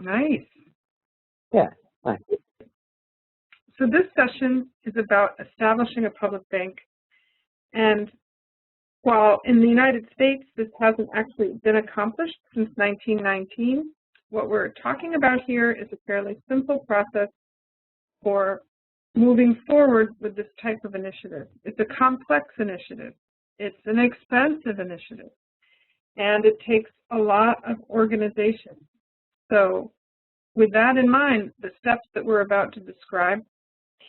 Nice. Yeah. Nice. So this session is about establishing a public bank. And while in the United States this hasn't actually been accomplished since 1919, what we're talking about here is a fairly simple process for moving forward with this type of initiative. It's a complex initiative. It's an expensive initiative. And it takes a lot of organization. So with that in mind, the steps that we're about to describe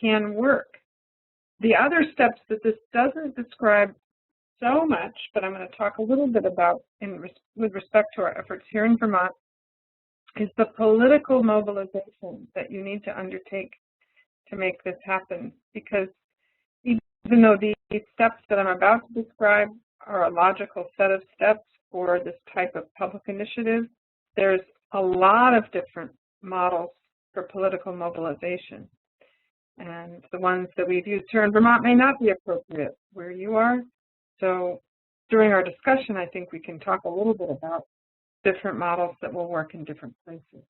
can work. The other steps that this doesn't describe so much, but I'm going to talk a little bit about with respect to our efforts here in Vermont, is the political mobilization that you need to undertake to make this happen. Because even though these steps that I'm about to describe are a logical set of steps for this type of public initiative, there's a lot of different models for political mobilization. And the ones that we've used here in Vermont may not be appropriate where you are. So during our discussion, I think we can talk a little bit about different models that will work in different places.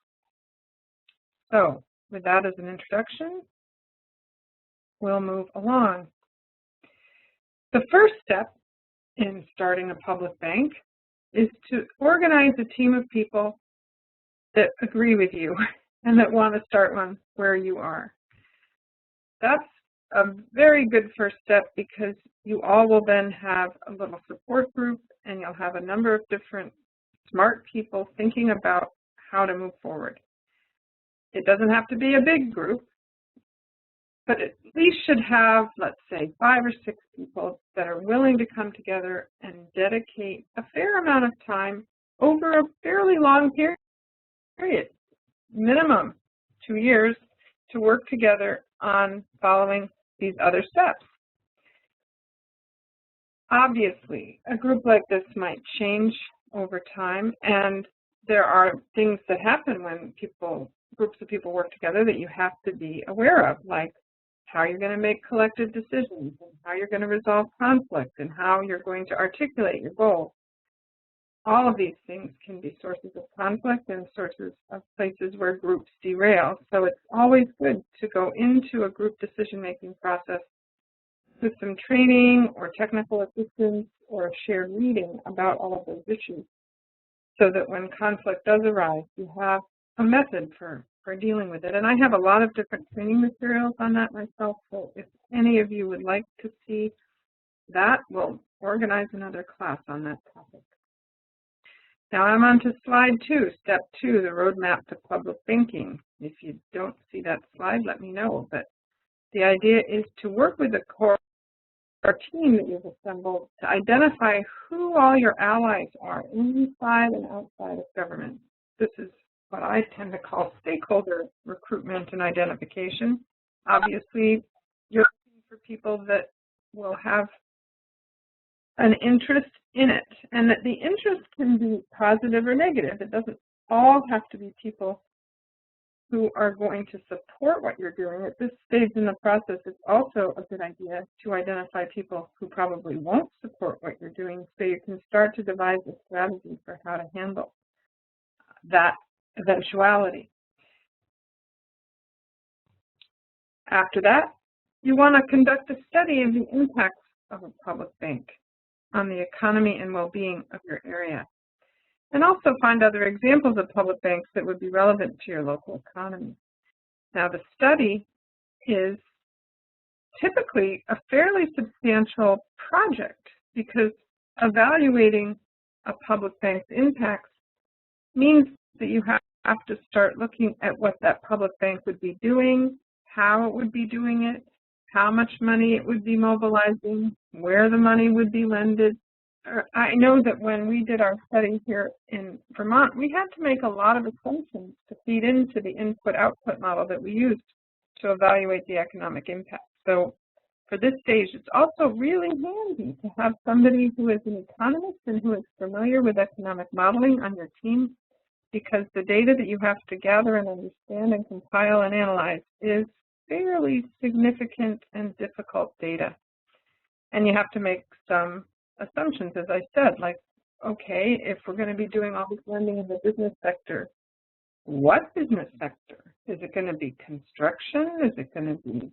So with that as an introduction, we'll move along. The first step in starting a public bank is to organize a team of people that agree with you and that want to start one where you are. That's a very good first step because you all will then have a little support group and you'll have a number of different smart people thinking about how to move forward. It doesn't have to be a big group, but at least should have, let's say, 5 or 6 people that are willing to come together and dedicate a fair amount of time over a fairly long period, minimum 2 years, to work together on following these other steps. Obviously, a group like this might change over time, and there are things that happen when groups of people work together that you have to be aware of, like how you're going to make collective decisions, and how you're going to resolve conflict, and how you're going to articulate your goals. All of these things can be sources of conflict and sources of places where groups derail. So it's always good to go into a group decision-making process with some training or technical assistance or a shared reading about all of those issues, so that when conflict does arise, you have a method for dealing with it. And I have a lot of different training materials on that myself, so if any of you would like to see that, we'll organize another class on that topic. Now I'm on to slide 2, step 2, the roadmap to public banking. If you don't see that slide, let me know. But the idea is to work with a core team that you've assembled to identify who all your allies are inside and outside of government. This is what I tend to call stakeholder recruitment and identification. Obviously, you're looking for people that will have an interest in it, and that the interest can be positive or negative. It doesn't all have to be people who are going to support what you're doing. At this stage in the process, it's also a good idea to identify people who probably won't support what you're doing, so you can start to devise a strategy for how to handle that eventuality. After that, you want to conduct a study of the impacts of a public bank on the economy and well-being of your area, and also find other examples of public banks that would be relevant to your local economy. Now, the study is typically a fairly substantial project because evaluating a public bank's impacts means that you have to start looking at what that public bank would be doing, how it would be doing it, how much money it would be mobilizing, where the money would be lended. I know that when we did our study here in Vermont, we had to make a lot of assumptions to feed into the input-output model that we used to evaluate the economic impact. So for this stage, it's also really handy to have somebody who is an economist and who is familiar with economic modeling on your team, because the data that you have to gather and understand and compile and analyze is fairly significant and difficult data. And you have to make some assumptions, as I said, like, okay, if we're going to be doing all this lending in the business sector, what business sector? Is it going to be construction? Is it going to be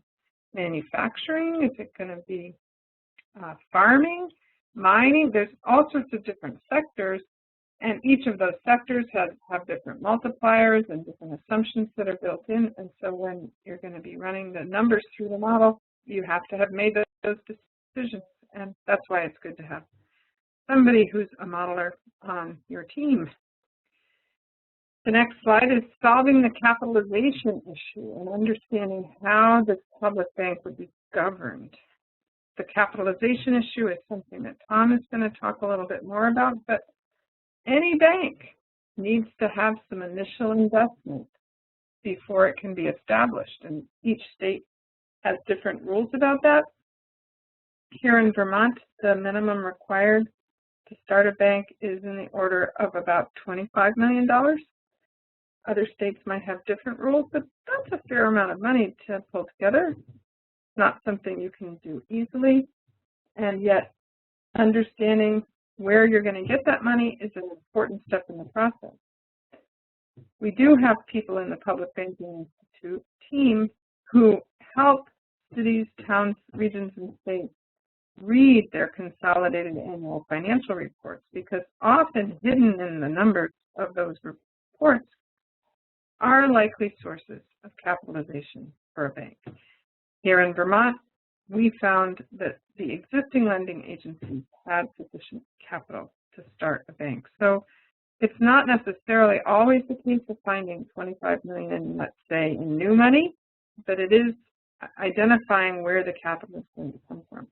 manufacturing? Is it going to be farming, mining? There's all sorts of different sectors, and each of those sectors have different multipliers and different assumptions that are built in. And so when you're going to be running the numbers through the model, you have to have made those decisions. And that's why it's good to have somebody who's a modeler on your team. The next slide is solving the capitalization issue and understanding how this public bank would be governed. The capitalization issue is something that Tom is going to talk a little bit more about, but any bank needs to have some initial investment before it can be established, and each state has different rules about that. Here in Vermont, the minimum required to start a bank is in the order of about $25 million. Other states might have different rules, but that's a fair amount of money to pull together. Not something you can do easily, and yet understanding where you're going to get that money is an important step in the process. We do have people in the Public Banking Institute team who help cities, towns, regions, and states read their consolidated annual financial reports, because often hidden in the numbers of those reports are likely sources of capitalization for a bank. Here in Vermont, we found that the existing lending agencies had sufficient capital to start a bank. So it's not necessarily always the case of finding $25 million, let's say, in new money, but it is identifying where the capital is going to come from.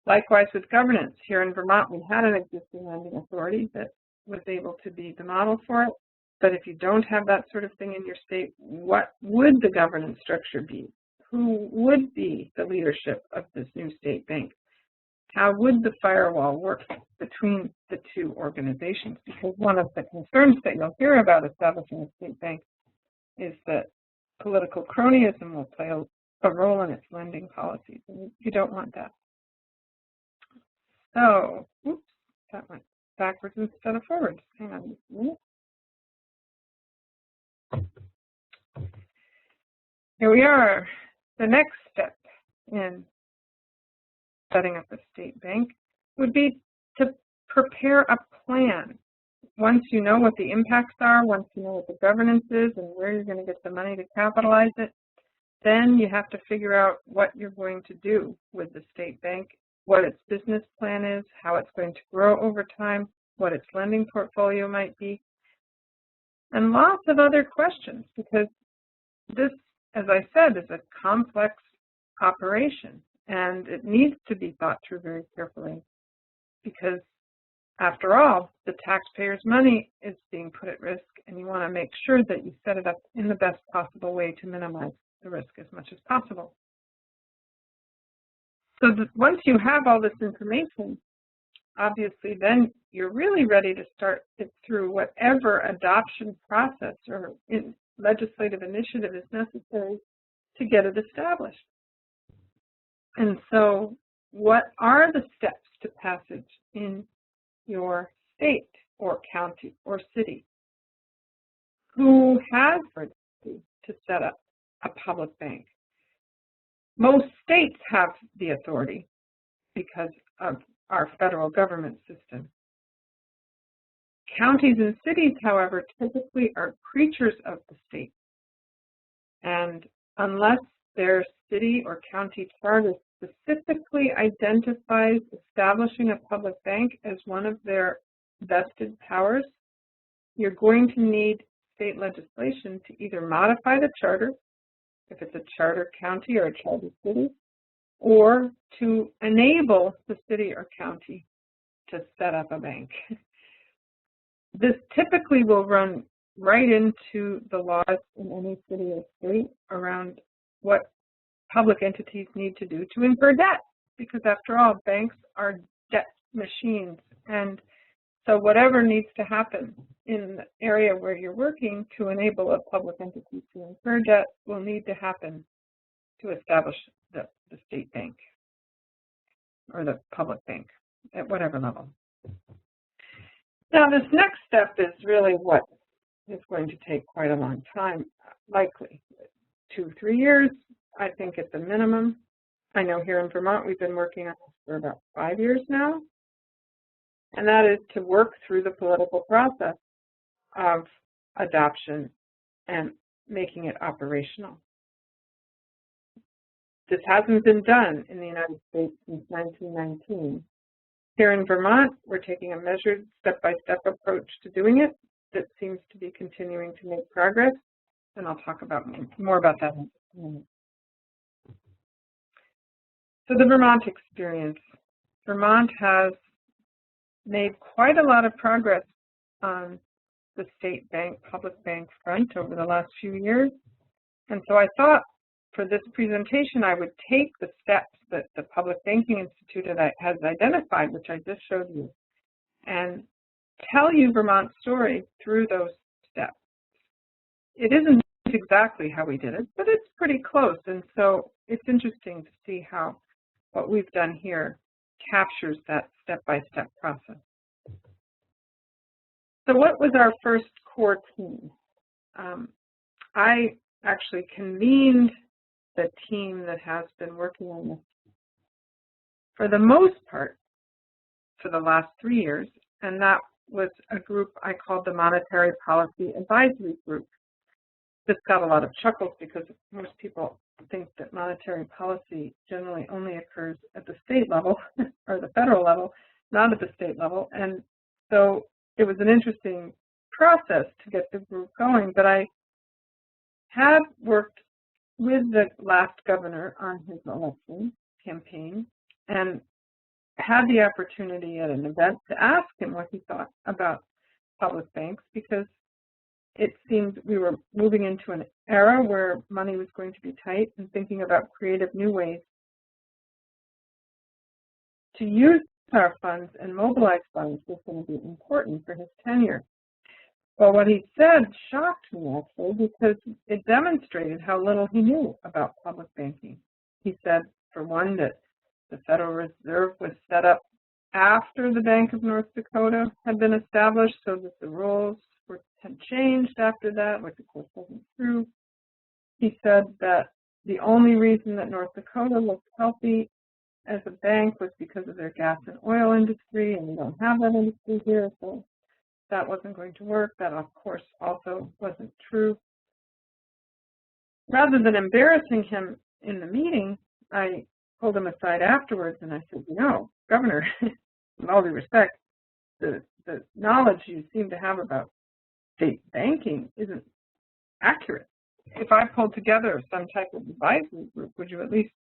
Likewise with governance, here in Vermont, we had an existing lending authority that was able to be the model for it. But if you don't have that sort of thing in your state, what would the governance structure be? Who would be the leadership of this new state bank? How would the firewall work between the two organizations? Because one of the concerns that you'll hear about establishing a state bank is that political cronyism will play a role in its lending policies, and you don't want that. So, oops, that went backwards instead of forwards. Hang on just a minute. Here we are. The next step in setting up a state bank would be to prepare a plan. Once you know what the impacts are, once you know what the governance is and where you're going to get the money to capitalize it, then you have to figure out what you're going to do with the state bank, what its business plan is, how it's going to grow over time, what its lending portfolio might be, and lots of other questions, because this, as I said, is a complex operation, and it needs to be thought through very carefully, because after all, the taxpayers' money is being put at risk, and you want to make sure that you set it up in the best possible way to minimize the risk as much as possible. So once you have all this information, obviously then you're really ready to start it through whatever adoption process or legislative initiative is necessary to get it established. And so what are the steps to passage in your state or county or city? Who has authority to set up a public bank? Most states have the authority because of our federal government system. Counties and cities, however, typically are creatures of the state. And unless their city or county charter specifically identifies establishing a public bank as one of their vested powers, you're going to need state legislation to either modify the charter, if it's a charter county or a charter city, or to enable the city or county to set up a bank. This typically will run right into the laws in any city or state around what public entities need to do to incur debt, because after all, banks are debt machines. And so whatever needs to happen in the area where you're working to enable a public entity to incur debt will need to happen to establish the state bank or the public bank at whatever level. Now, this next step is really what is going to take quite a long time, likely 2-3 years, I think, at the minimum. I know here in Vermont we've been working on this for about 5 years now, and that is to work through the political process of adoption and making it operational. This hasn't been done in the United States since 1919. Here in Vermont, we're taking a measured step-by-step approach to doing it that seems to be continuing to make progress, and I'll talk about more about that in a minute. So the Vermont experience. Vermont has made quite a lot of progress on the state bank, public bank front over the last few years. And so I thought for this presentation, I would take the steps that the Public Banking Institute has identified, which I just showed you, and tell you Vermont's story through those steps. It isn't exactly how we did it, but it's pretty close. And so it's interesting to see how what we've done here captures that step-by-step process. So what was our first core team? I actually convened the team that has been working on this for the most part for the last 3 years, and that was a group I called the Monetary Policy Advisory Group. This got a lot of chuckles because most people think that monetary policy generally only occurs at the state level or the federal level, not at the state level. And so it was an interesting process to get the group going, but I had worked with the last governor on his election campaign and had the opportunity at an event to ask him what he thought about public banks, because it seemed we were moving into an era where money was going to be tight, and thinking about creative new ways to use our funds and mobilize funds was going to be important for his tenure. Well, what he said shocked me, actually, because it demonstrated how little he knew about public banking. He said, for one, that the Federal Reserve was set up after the Bank of North Dakota had been established, so that the rules had changed after that, which of course wasn't true. He said that the only reason that North Dakota looked healthy as a bank was because of their gas and oil industry, and we don't have that industry here, so that wasn't going to work. That, of course, also wasn't true. Rather than embarrassing him in the meeting, I pulled him aside afterwards and I said, you know, Governor, with all due respect, the knowledge you seem to have about state banking isn't accurate. If I pulled together some type of advisory group, would you at least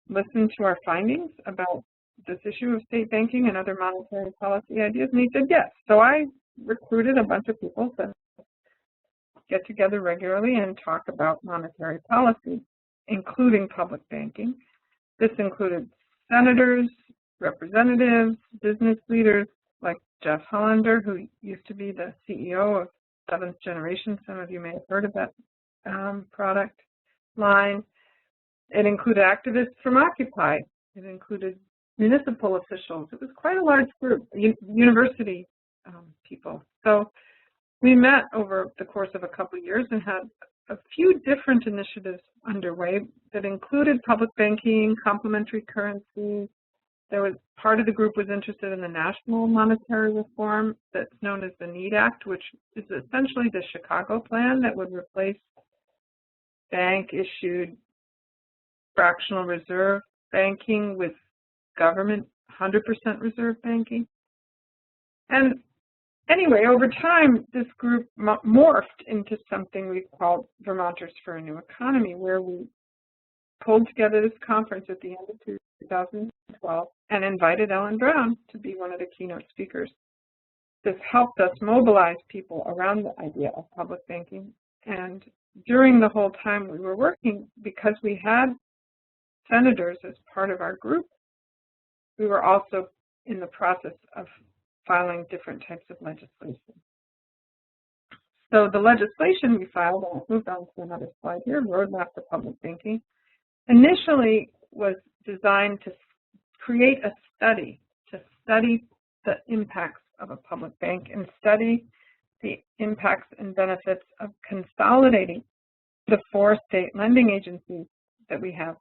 listen to our findings about this issue of state banking and other monetary policy ideas? And he said yes. So I recruited a bunch of people to get together regularly and talk about monetary policy, including public banking. This included senators, representatives, business leaders like Jeff Hollander, who used to be the CEO of Seventh Generation. Some of you may have heard of that product line. It included activists from Occupy. It included municipal officials. It was quite a large group, university people. So we met over the course of a couple of years and had a few different initiatives underway that included public banking, complementary currencies. There was part of the group was interested in the national monetary reform that's known as the NEED Act, which is essentially the Chicago plan that would replace bank-issued fractional reserve banking with government 100% reserve banking. And anyway, over time, this group morphed into something we called Vermonters for a New Economy, where we pulled together this conference at the end of 2012 and invited Ellen Brown to be one of the keynote speakers. This helped us mobilize people around the idea of public banking. And during the whole time we were working, because we had senators as part of our group, we were also in the process of filing different types of legislation. So the legislation we filed, and I'll move on to another slide here, Roadmap to Public Banking, initially was designed to create a study, to study the impacts of a public bank and study the impacts and benefits of consolidating the 4 state lending agencies that we have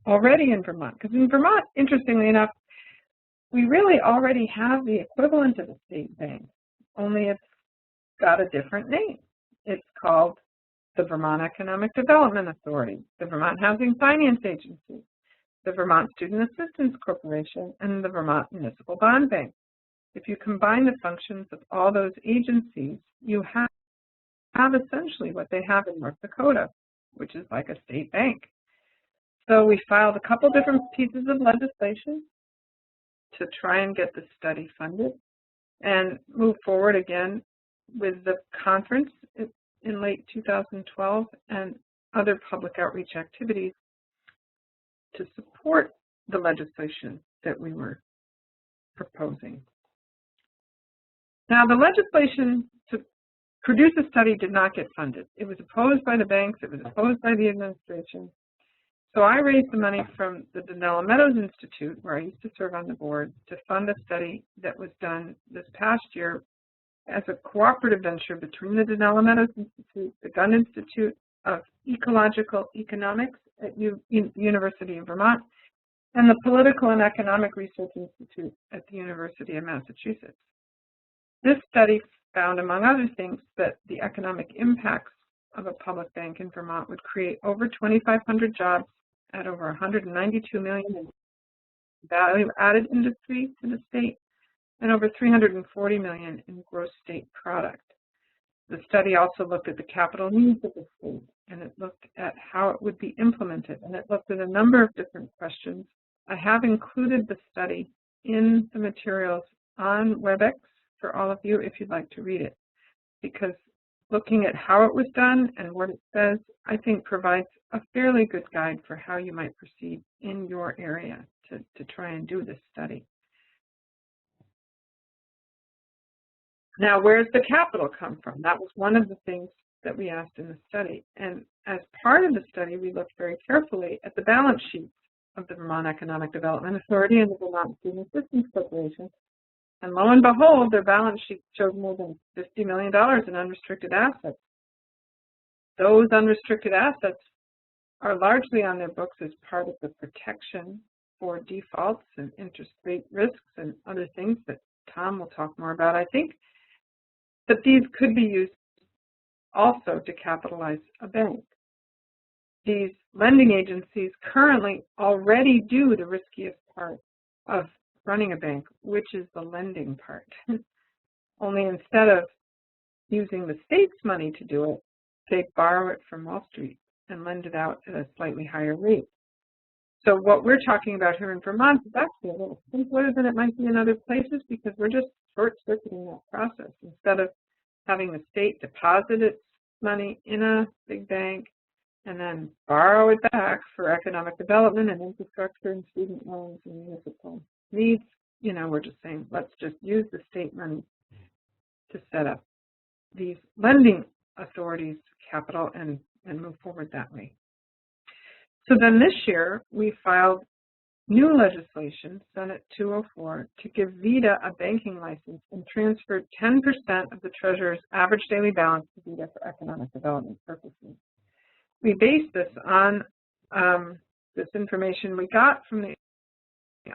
already in Vermont. Because in Vermont, interestingly enough, we really already have the equivalent of a state bank, only it's got a different name. It's called the Vermont Economic Development Authority, the Vermont Housing Finance Agency, the Vermont Student Assistance Corporation, and the Vermont Municipal Bond Bank. If you combine the functions of all those agencies, you have essentially what they have in North Dakota, which is like a state bank. So we filed a couple different pieces of legislation to try and get the study funded and move forward again with the conference in late 2012 and other public outreach activities to support the legislation that we were proposing. Now, the legislation to produce a study did not get funded. It was opposed by the banks. It was opposed by the administration. So I raised the money from the Denella Meadows Institute, where I used to serve on the board, to fund a study that was done this past year as a cooperative venture between the Denella Meadows Institute, the Gunn Institute of Ecological Economics at University of Vermont, and the Political and Economic Research Institute at the University of Massachusetts. This study found, among other things, that the economic impacts of a public bank in Vermont would create over 2,500 jobs at over 192 million in value-added industry to the state and over 340 million in gross state product. The study also looked at the capital needs of the state, and it looked at how it would be implemented, and it looked at a number of different questions. I have included the study in the materials on WebEx for all of you if you'd like to read it, because looking at how it was done and what it says, I think provides a fairly good guide for how you might proceed in your area to try and do this study. Now, where's the capital come from? That was one of the things that we asked in the study. And as part of the study, we looked very carefully at the balance sheets of the Vermont Economic Development Authority and the Vermont Student Assistance Corporation. And lo and behold, their balance sheet showed more than $50 million in unrestricted assets. Those unrestricted assets are largely on their books as part of the protection for defaults and interest rate risks and other things that Tom will talk more about, I think. But these could be used also to capitalize a bank. These lending agencies currently already do the riskiest part of running a bank, which is the lending part. Only instead of using the state's money to do it, they borrow it from Wall Street and lend it out at a slightly higher rate. So what we're talking about here in Vermont is actually a little simpler than it might be in other places, because we're just short-circuiting that process. Instead of having the state deposit its money in a big bank and then borrow it back for economic development and infrastructure and student loans and municipal needs, we're just saying, let's just use the state money to set up these lending authorities' capital and move forward that way. So then this year, we filed new legislation, Senate 204, to give VITA a banking license and transferred 10% of the treasurer's average daily balance to VITA for economic development purposes. We based this on this information we got from the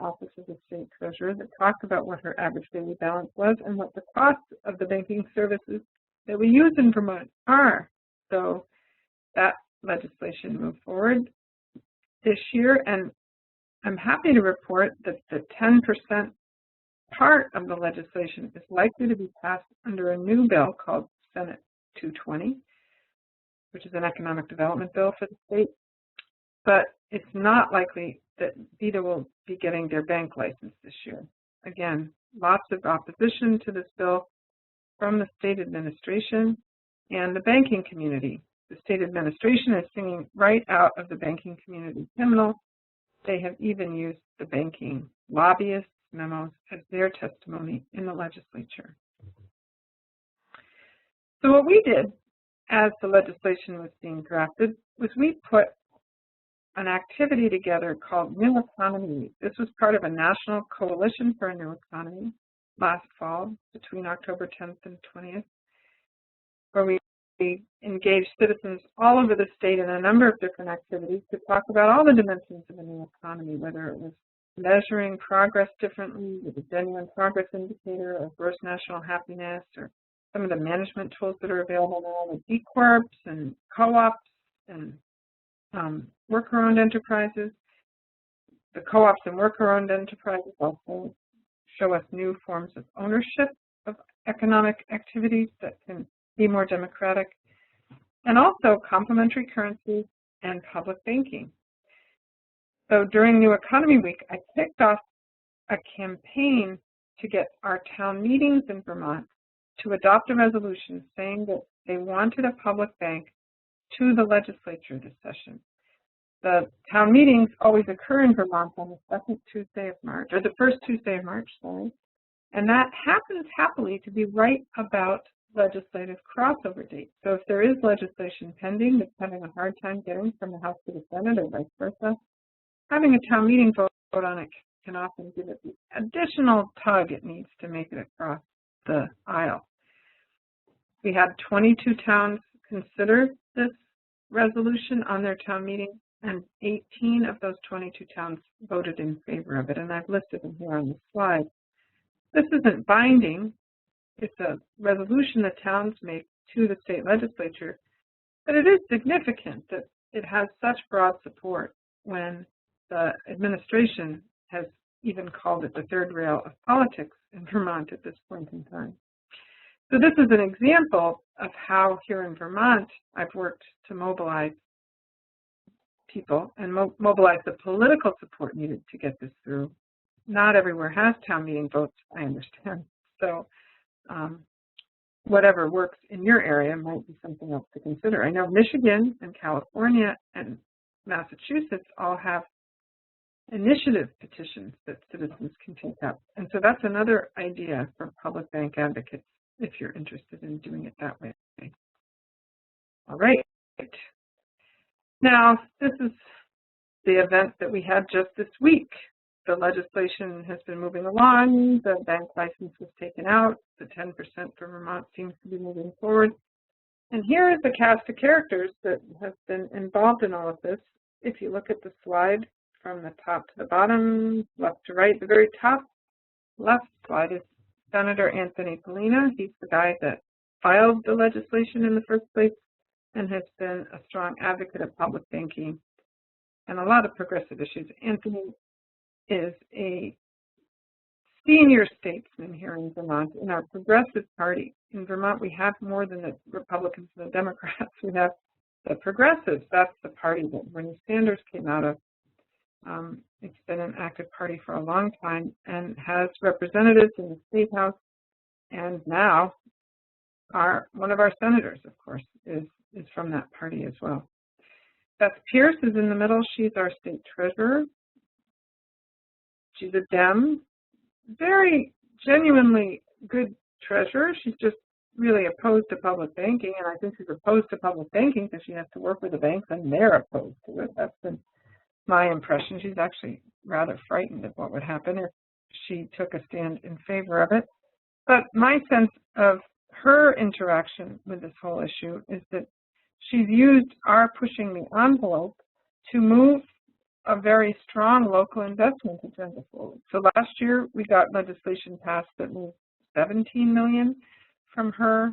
Office of the State Treasurer that talked about what her average daily balance was and what the costs of the banking services that we use in Vermont are. So that legislation moved forward this year, and I'm happy to report that the 10% part of the legislation is likely to be passed under a new bill called Senate 220, which is an economic development bill for the state. But it's not likely that VITA will be getting their bank license this year. Again, lots of opposition to this bill from the state administration and the banking community. The state administration is singing right out of the banking community hymnal. They have even used the banking lobbyists' memos as their testimony in the legislature. So what we did as the legislation was being drafted was we put an activity together called New Economy Week. This was part of a national coalition for a new economy last fall between October 10th and 20th. where we engage citizens all over the state in a number of different activities to talk about all the dimensions of a new economy, whether it was measuring progress differently with a genuine progress indicator or gross national happiness, or some of the management tools that are available now with B Corps and co-ops and worker-owned enterprises. The co-ops and worker-owned enterprises also show us new forms of ownership of economic activities that can be more democratic, and also complementary currencies and public banking. So during New Economy Week, I kicked off a campaign to get our town meetings in Vermont to adopt a resolution saying that they wanted a public bank to the legislature this session. The town meetings always occur in Vermont on the second Tuesday of March, or the first Tuesday of March, sorry. And that happens happily to be right about legislative crossover dates. So if there is legislation pending that's having a hard time getting from the House to the Senate or vice versa, having a town meeting vote on it can often give it the additional tug it needs to make it across the aisle. We had 22 towns consider this resolution on their town meeting, and 18 of those 22 towns voted in favor of it, and I've listed them here on the slide. This isn't binding. It's a resolution that towns make to the state legislature, but it is significant that it has such broad support when the administration has even called it the third rail of politics in Vermont at this point in time. So this is an example of how here in Vermont I've worked to mobilize people and mobilize the political support needed to get this through. Not everywhere has town meeting votes, I understand. So whatever works in your area might be something else to consider. I know Michigan and California and Massachusetts all have initiative petitions that citizens can take up. And so that's another idea for public bank advocates if you're interested in doing it that way. All right. Now, this is the event that we had just this week. The legislation has been moving along. The bank license was taken out. The 10% for Vermont seems to be moving forward. And here is the cast of characters that have been involved in all of this. If you look at the slide from the top to the bottom, left to right, the very top left slide is Senator Anthony Polina. He's the guy that filed the legislation in the first place and has been a strong advocate of public banking and a lot of progressive issues. Anthony is a senior statesman here in Vermont in our progressive party. In Vermont, we have more than the Republicans and the Democrats. We have the progressives. That's the party that Bernie Sanders came out of. It's been an active party for a long time and has representatives in the State House, and now one of our senators, of course, is from that party as well. Beth Pierce is in the middle. She's our state treasurer. She's a Dem, very genuinely good treasurer. She's just really opposed to public banking, and I think she's opposed to public banking because she has to work with the banks and they're opposed to it. That's been my impression. She's actually rather frightened of what would happen if she took a stand in favor of it. But my sense of her interaction with this whole issue is that she's used our pushing the envelope to move a very strong local investment agenda forward. So last year we got legislation passed that moved $17 million from her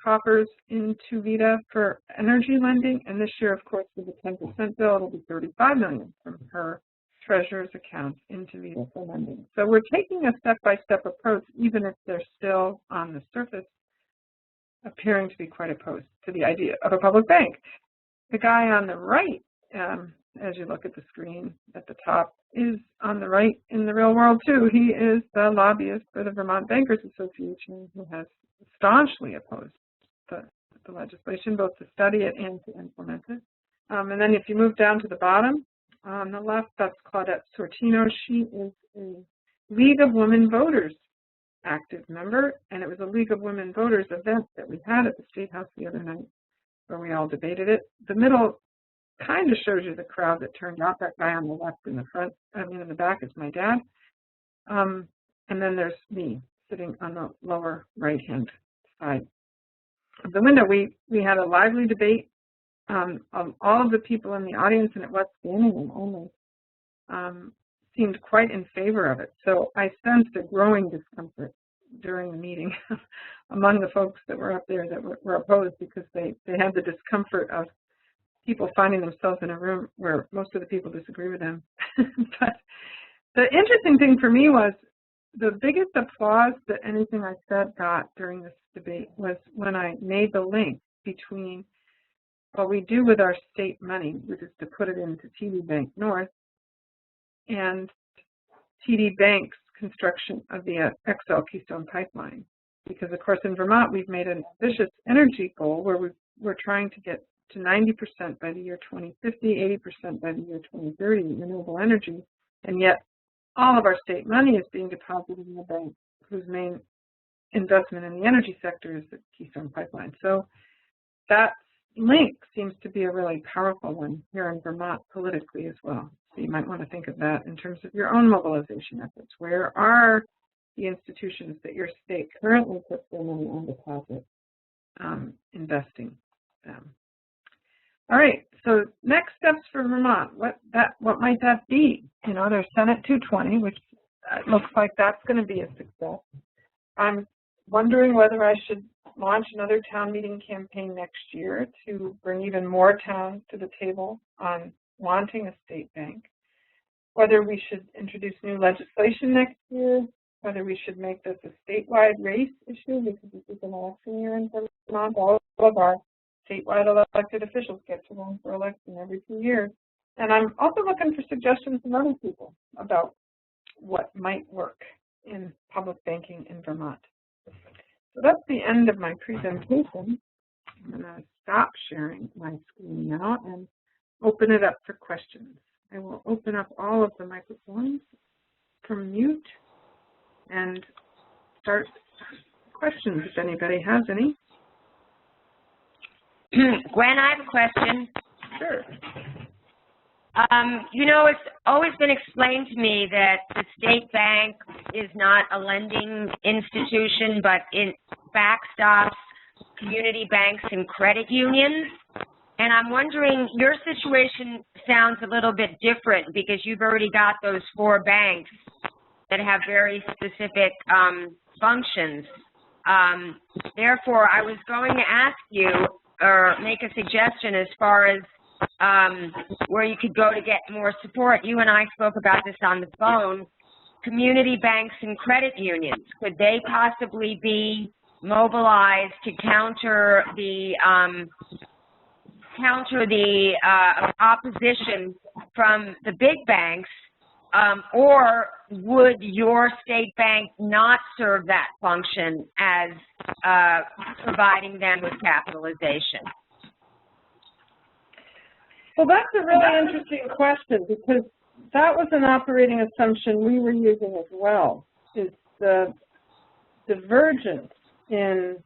coffers into VITA for energy lending, and this year, of course, with the 10% bill, it'll be $35 million from her treasurer's account into VITA for lending. So we're taking a step-by-step approach, even if they're still on the surface appearing to be quite opposed to the idea of a public bank. The guy on the right, as you look at the screen at the top, is on the right in the real world too. He is the lobbyist for the Vermont Bankers Association, who has staunchly opposed the legislation, both to study it and to implement it. And then if you move down to the bottom, on the left, that's Claudette Sortino. She is a League of Women Voters active member, and it was a League of Women Voters event that we had at the State House the other night where we all debated it. The middle kind of shows you the crowd that turned out. That guy on the left in the front, in the back is my dad. And then there's me sitting on the lower right-hand side. of the window, we had a lively debate. All of the people in the audience, and it was standing room only, seemed quite in favor of it. So I sensed a growing discomfort during the meeting among the folks that were up there that were opposed, because they had the discomfort of people finding themselves in a room where most of the people disagree with them. But the interesting thing for me was the biggest applause that anything I said got during this debate was when I made the link between what we do with our state money, which is to put it into TD Bank North, and TD Bank's construction of the XL Keystone Pipeline. Because, of course, in Vermont, we've made an ambitious energy goal where we're trying to get to 90% by the year 2050, 80% by the year 2030 in renewable energy, and yet all of our state money is being deposited in a bank whose main investment in the energy sector is the Keystone Pipeline. So that link seems to be a really powerful one here in Vermont politically as well. So you might want to think of that in terms of your own mobilization efforts. Where are the institutions that your state currently puts their money on deposit, investing them? All right, so next steps for Vermont. What might that be? You know, there's Senate 220, which looks like that's going to be a success. I'm wondering whether I should launch another town meeting campaign next year to bring even more towns to the table on wanting a state bank, whether we should introduce new legislation next year, whether we should make this a statewide race issue, because this is an election year in Vermont. All of our statewide elected officials get to run for election every 2 years. And I'm also looking for suggestions from other people about what might work in public banking in Vermont. So that's the end of my presentation. I'm going to stop sharing my screen now and open it up for questions. I will open up all of the microphones from mute and start questions if anybody has any. Gwen, I have a question. Sure. You know, it's always been explained to me that the state bank is not a lending institution, but it backstops community banks and credit unions. And I'm wondering, your situation sounds a little bit different because you've already got those 4 banks that have very specific functions. Therefore, I was going to ask you or make a suggestion as far as where you could go to get more support. You and I spoke about this on the phone. Community banks and credit unions, could they possibly be mobilized to counter the opposition from the big banks, or would your state bank not serve that function as providing them with capitalization? Well, that's a really interesting question, because that was an operating assumption we were using as well, is the divergence in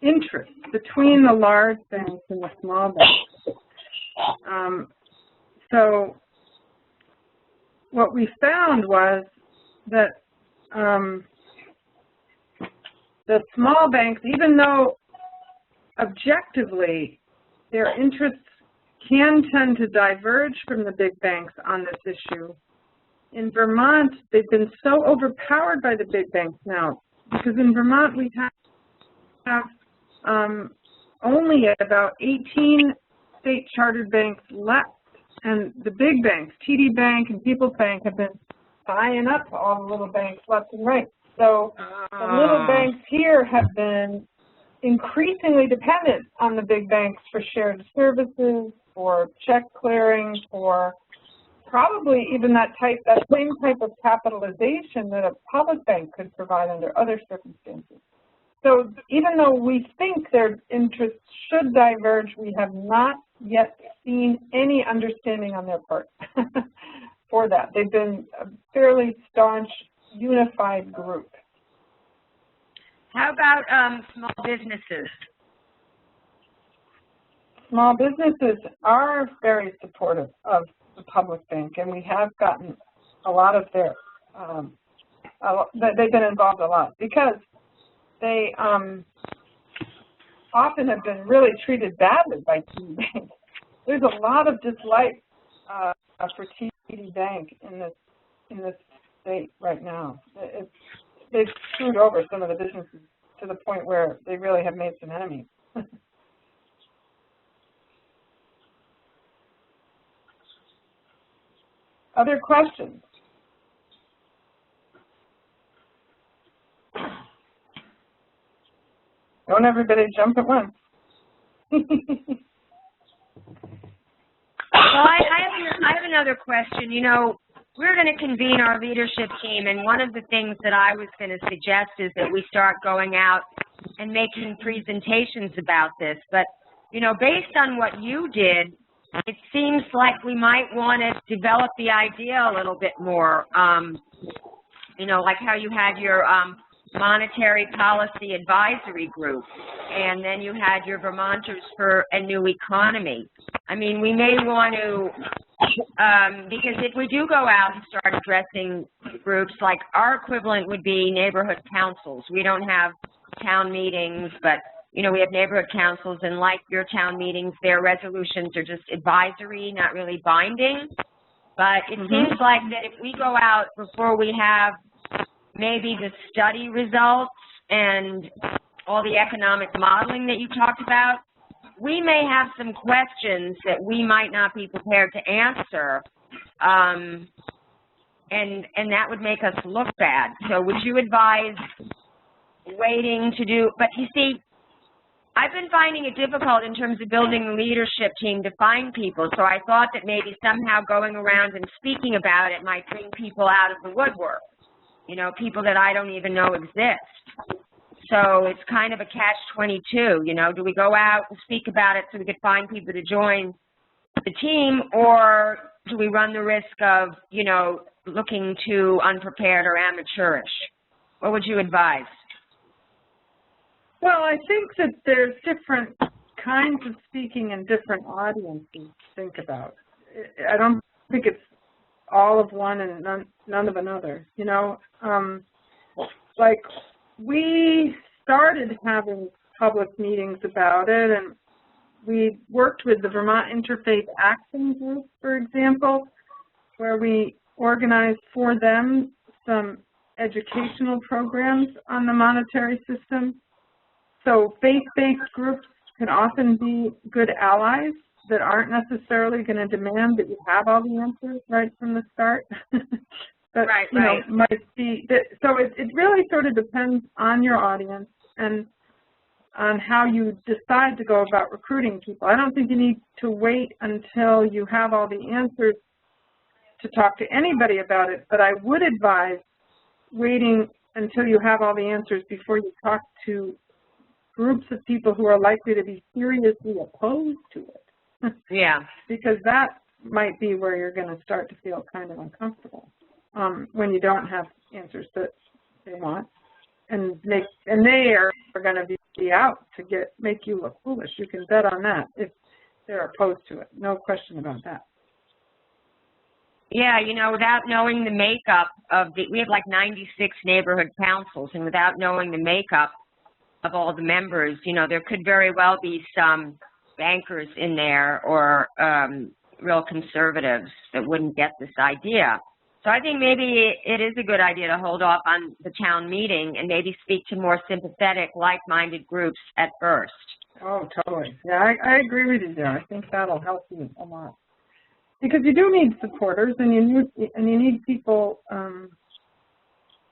interest between the large banks and the small banks. So what we found was that the small banks, even though objectively their interests can tend to diverge from the big banks on this issue, in Vermont they've been so overpowered by the big banks now, because in Vermont we have only about 18 state chartered banks left, and the big banks, TD Bank and People's Bank, have been buying up all the little banks left and right. So the little banks here have been increasingly dependent on the big banks for shared services, for check clearing, for probably even that same type of capitalization that a public bank could provide under other circumstances. So even though we think their interests should diverge, we have not yet seen any understanding on their part for that. They've been a fairly staunch, unified group. How about small businesses? Small businesses are very supportive of the public bank, and we have gotten a lot of their, they've been involved a lot, because they often have been really treated badly by TD Bank. There's a lot of dislike for TD Bank in this state right now. They've screwed over some of the businesses to the point where they really have made some enemies. Other questions? Don't everybody jump at once. Well, I have another question. You know, we're going to convene our leadership team, and one of the things that I was going to suggest is that we start going out and making presentations about this. But, you know, based on what you did, it seems like we might want to develop the idea a little bit more. You know, like how you had your monetary policy advisory group, and then you had your Vermonters for a New Economy. I mean, we may want to, because if we do go out and start addressing groups, like our equivalent would be neighborhood councils. We don't have town meetings, but, you know, we have neighborhood councils, and like your town meetings, their resolutions are just advisory, not really binding. But it seems like that if we go out before we have maybe the study results and all the economic modeling that you talked about, we may have some questions that we might not be prepared to answer, and that would make us look bad. So would you advise waiting to do, but you see, I've been finding it difficult in terms of building the leadership team to find people, so I thought that maybe somehow going around and speaking about it might bring people out of the woodwork, you know, people that I don't even know exist. So it's kind of a catch-22, you know, do we go out and speak about it so we could find people to join the team, or do we run the risk of, you know, looking too unprepared or amateurish? What would you advise? Well, I think that there's different kinds of speaking and different audiences to think about. I don't think it's all of one and none of another, you know. Like, we started having public meetings about it, and we worked with the Vermont Interfaith Action Group, for example, where we organized for them some educational programs on the monetary system. So faith-based groups can often be good allies that aren't necessarily going to demand that you have all the answers right from the start. But, right, you know, might be, so it really sort of depends on your audience and on how you decide to go about recruiting people. I don't think you need to wait until you have all the answers to talk to anybody about it, but I would advise waiting until you have all the answers before you talk to groups of people who are likely to be seriously opposed to it. Yeah. Because that might be where you're going to start to feel kind of uncomfortable when you don't have answers that they want, and they are going to be out to make you look foolish. You can bet on that if they're opposed to it. No question about that. Yeah, you know, without knowing the makeup of we have like 96 neighborhood councils, and without knowing the makeup of all the members, you know, there could very well be some bankers in there or real conservatives that wouldn't get this idea. So I think maybe it is a good idea to hold off on the town meeting and maybe speak to more sympathetic, like-minded groups at first. Oh, totally. Yeah, I agree with you there. I think that'll help you a lot. Because you do need supporters, and you need people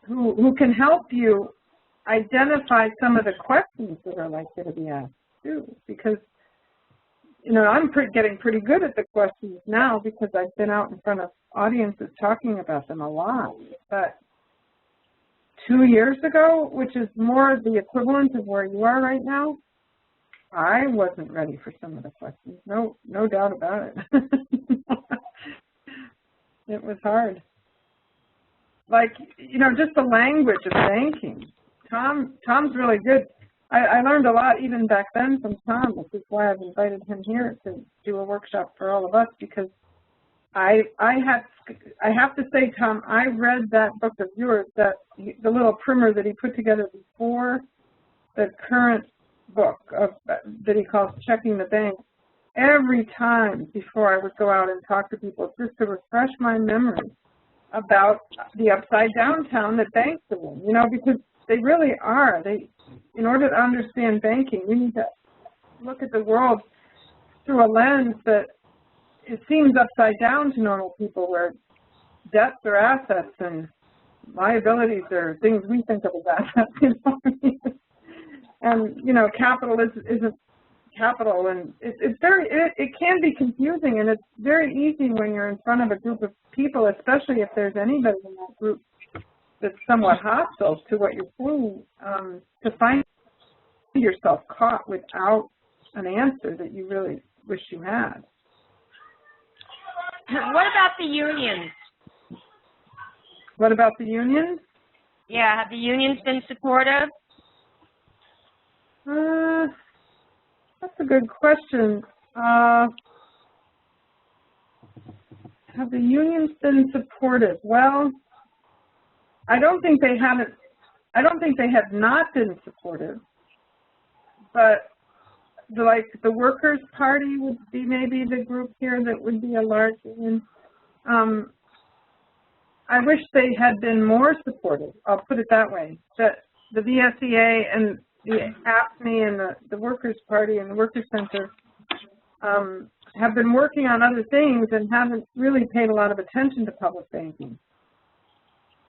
who can help you identify some of the questions that are likely to be asked too. Because, you know, I'm getting pretty good at the questions now because I've been out in front of audiences talking about them a lot. But 2 years ago, which is more the equivalent of where you are right now, I wasn't ready for some of the questions. No doubt about it. It was hard. Like, you know, just the language of banking. Tom's really good. I learned a lot even back then from Tom, which is why I've invited him here to do a workshop for all of us, because I have to say, Tom, I read that book of yours, the little primer that he put together before the current book of, that he calls Checking the Bank every time before I would go out and talk to people, just to refresh my memory about the upside down town that banks are in, you know, because they really are. In order to understand banking, we need to look at the world through a lens that it seems upside down to normal people, where debts are assets and liabilities are things we think of as assets. You know? And, you know, capital isn't capital, and it can be confusing, and it's very easy when you're in front of a group of people, especially if there's anybody in that group that's somewhat hostile to what you're saying, to find yourself caught without an answer that you really wish you had. What about the unions? What about the unions? Yeah, have the unions been supportive? That's a good question. Have the unions been supportive? Well, I don't think they have not been supportive, but the Workers' Party would be maybe the group here that would be a large union. I wish they had been more supportive. I'll put it that way. That the VSEA and the AFSCME and the Workers' Party and the Workers' Center have been working on other things and haven't really paid a lot of attention to public banking.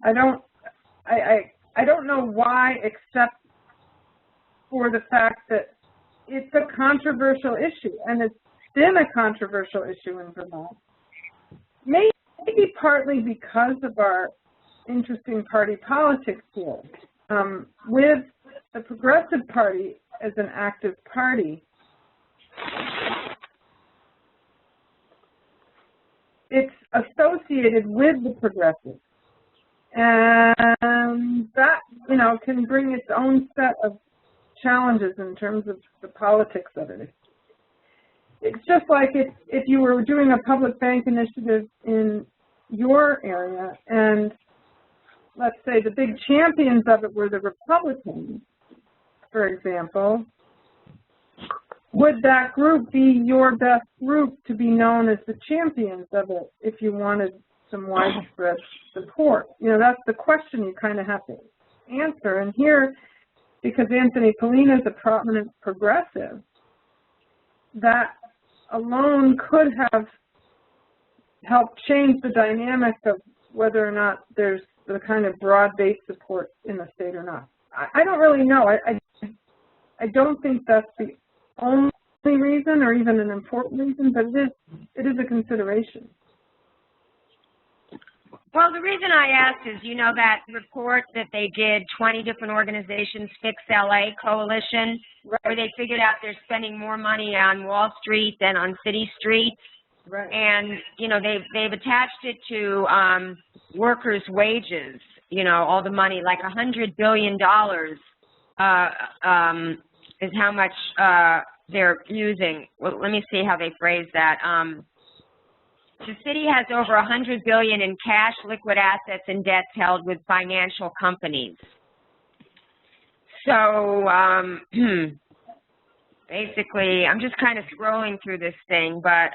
I don't know why, except for the fact that it's a controversial issue, and it's been a controversial issue in Vermont. Maybe partly because of our interesting party politics here. With the Progressive Party as an active party, it's associated with the progressives, and that, you know, can bring its own set of challenges in terms of the politics of it. It's just like if you were doing a public bank initiative in your area, and let's say the big champions of it were the Republicans, for example, would that group be your best group to be known as the champions of it if you wanted some widespread support? You know, that's the question you kind of have to answer. And here, because Anthony Polina is a prominent progressive, that alone could have helped change the dynamic of whether or not there's the kind of broad-based support in the state or not. I don't really know. I don't think that's the only reason or even an important reason, but it is a consideration. Well, the reason I asked is, you know, that report that they did, 20 different organizations, Fix LA Coalition, right, where they figured out they're spending more money on Wall Street than on city streets. Right. And, you know, they've attached it to workers' wages, you know, all the money, like $100 billion is how much they're using. Well, let me see how they phrase that. The city has over $100 billion in cash, liquid assets, and debts held with financial companies. So basically, I'm just kind of scrolling through this thing, but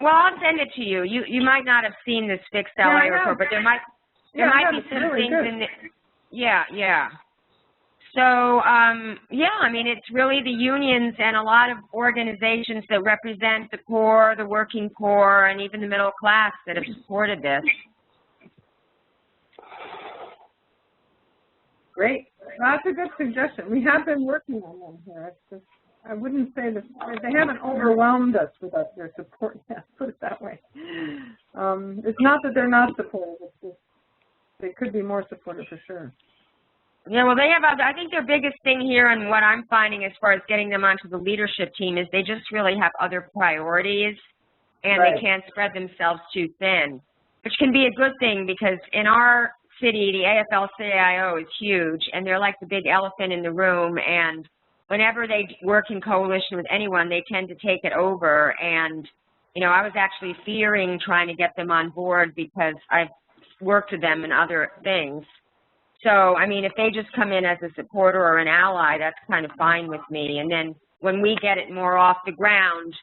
well, I'll send it to you. You might not have seen this Fix LA report, but there might be some things in the, yeah. So, yeah, I mean, it's really the unions and a lot of organizations that represent the poor, the working poor, and even the middle class that have supported this. Great. That's a good suggestion. We have been working on them here. It's just, I wouldn't say that they haven't overwhelmed us with their support. Yeah, put it that way. It's not that they're not supportive. It's just they could be more supportive for sure. Yeah, well, they have, I think their biggest thing here and what I'm finding as far as getting them onto the leadership team is they just really have other priorities, and right, they can't spread themselves too thin, which can be a good thing because in our city, the AFL-CIO is huge, and they're like the big elephant in the room, and whenever they work in coalition with anyone, they tend to take it over, and, you know, I was actually fearing trying to get them on board because I've worked with them in other things. So, I mean, if they just come in as a supporter or an ally, that's kind of fine with me. And then when we get it more off the ground,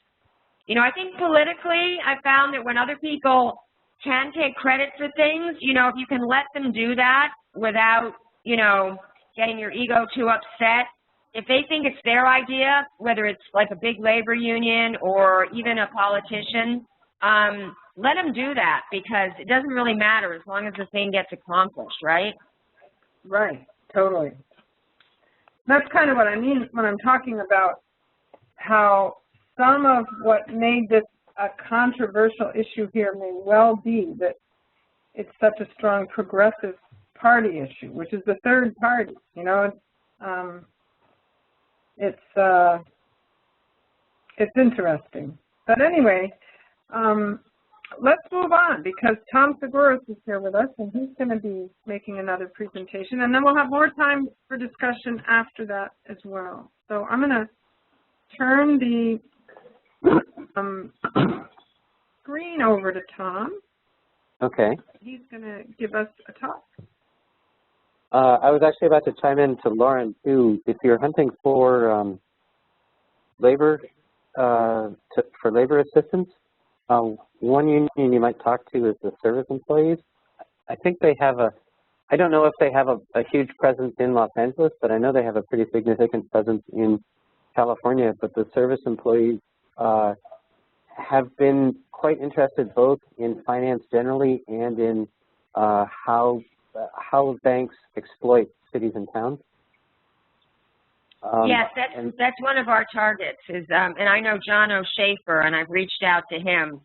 you know, I think politically, I found that when other people can take credit for things, you know, if you can let them do that without, you know, getting your ego too upset, if they think it's their idea, whether it's like a big labor union or even a politician, let them do that, because it doesn't really matter as long as the thing gets accomplished, right? Right, totally. That's kind of what I mean when I'm talking about how some of what made this a controversial issue here may well be that it's such a strong progressive party issue, which is the third party. You know, it's interesting. But anyway, let's move on, because Tom Seguros is here with us, and he's going to be making another presentation, and then we'll have more time for discussion after that as well. So I'm going to turn the screen over to Tom. Okay. He's going to give us a talk. I was actually about to chime in to Lauren, too. If you're hunting for labor, for labor assistance, one union you might talk to is the service employees. I think they have I don't know if they have a huge presence in Los Angeles, but I know they have a pretty significant presence in California. But the service employees have been quite interested both in finance generally and in how banks exploit cities and towns. Yes, that's one of our targets. And I know John O'Shafer, and I've reached out to him.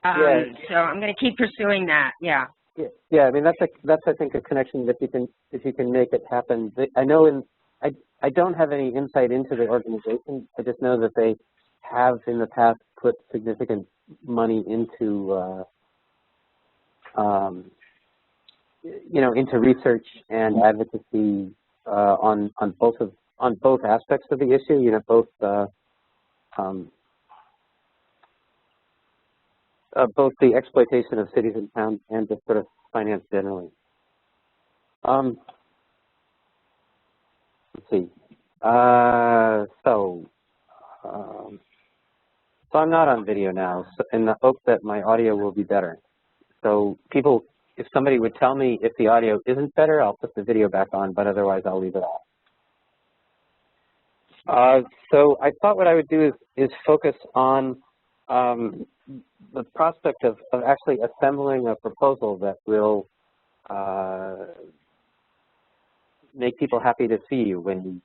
So I'm going to keep pursuing that. Yeah. Yeah. I mean, that's I think a connection that if you can make it happen. I know I don't have any insight into the organization. I just know that they have in the past put significant money into into research and advocacy on both aspects of the issue. You know, both the exploitation of cities and towns and just sort of finance generally. Let's see. So I'm not on video now, in the hope that my audio will be better. So if somebody would tell me if the audio isn't better, I'll put the video back on, but otherwise I'll leave it off. So I thought what I would do is focus on the prospect of actually assembling a proposal that will make people happy to see you when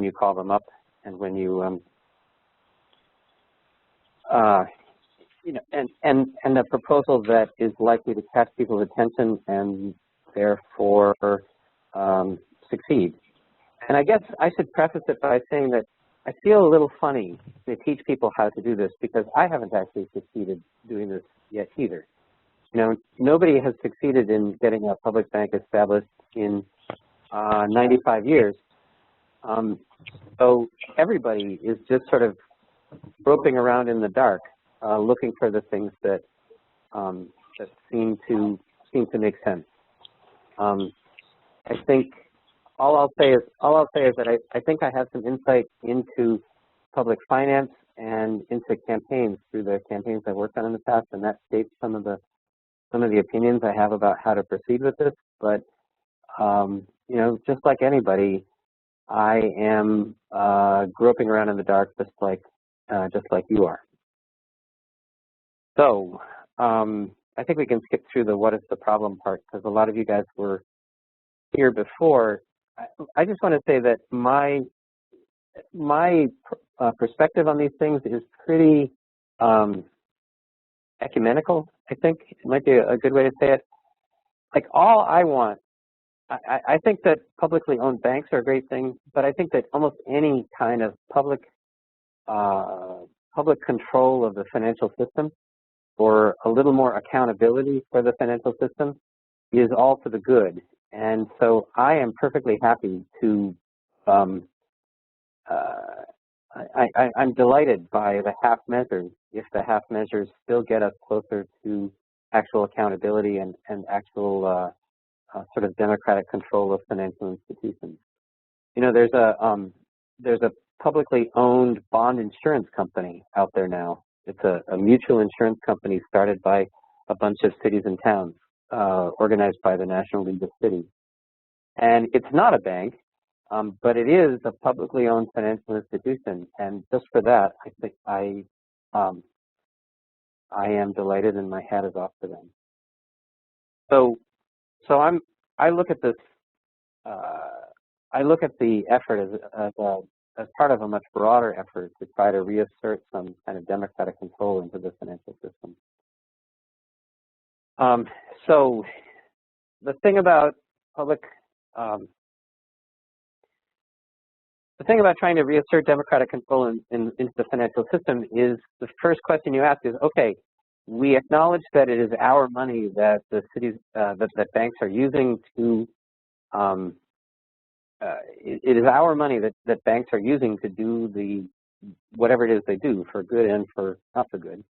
you call them up and when you and a proposal that is likely to catch people's attention and therefore succeed. And I guess I should preface it by saying that I feel a little funny to teach people how to do this, because I haven't actually succeeded doing this yet either. You know, nobody has succeeded in getting a public bank established in 95 years. So everybody is just sort of groping around in the dark, looking for the things that that seem to make sense. I think all I'll say is that I think I have some insight into public finance and into campaigns through the campaigns I've worked on in the past, and that shapes some of the opinions I have about how to proceed with this. But you know, just like anybody, I am groping around in the dark, just like you are. So I think we can skip through the what is the problem part, because a lot of you guys were here before. I just want to say that my perspective on these things is pretty ecumenical. I think it might be a good way to say it. Like, all I want, I think that publicly owned banks are a great thing, but I think that almost any kind of public control of the financial system, or a little more accountability for the financial system, is all for the good. And so I am perfectly happy to, I'm delighted by the half measures, if the half measures still get us closer to actual accountability and actual sort of democratic control of financial institutions. You know, there's a publicly owned bond insurance company out there now. It's a mutual insurance company started by a bunch of cities and towns, organized by the National League of Cities. And it's not a bank, but it is a publicly owned financial institution. And just for that, I think I am delighted, and my hat is off to them. So I look at this. I look at the effort as part of a much broader effort to try to reassert some kind of democratic control into the financial system. So the thing about trying to reassert democratic control into the financial system is the first question you ask is, okay, we acknowledge that it is our money that the cities, that banks are using to, it is our money that banks are using to do whatever it is they do, for good and for not so good.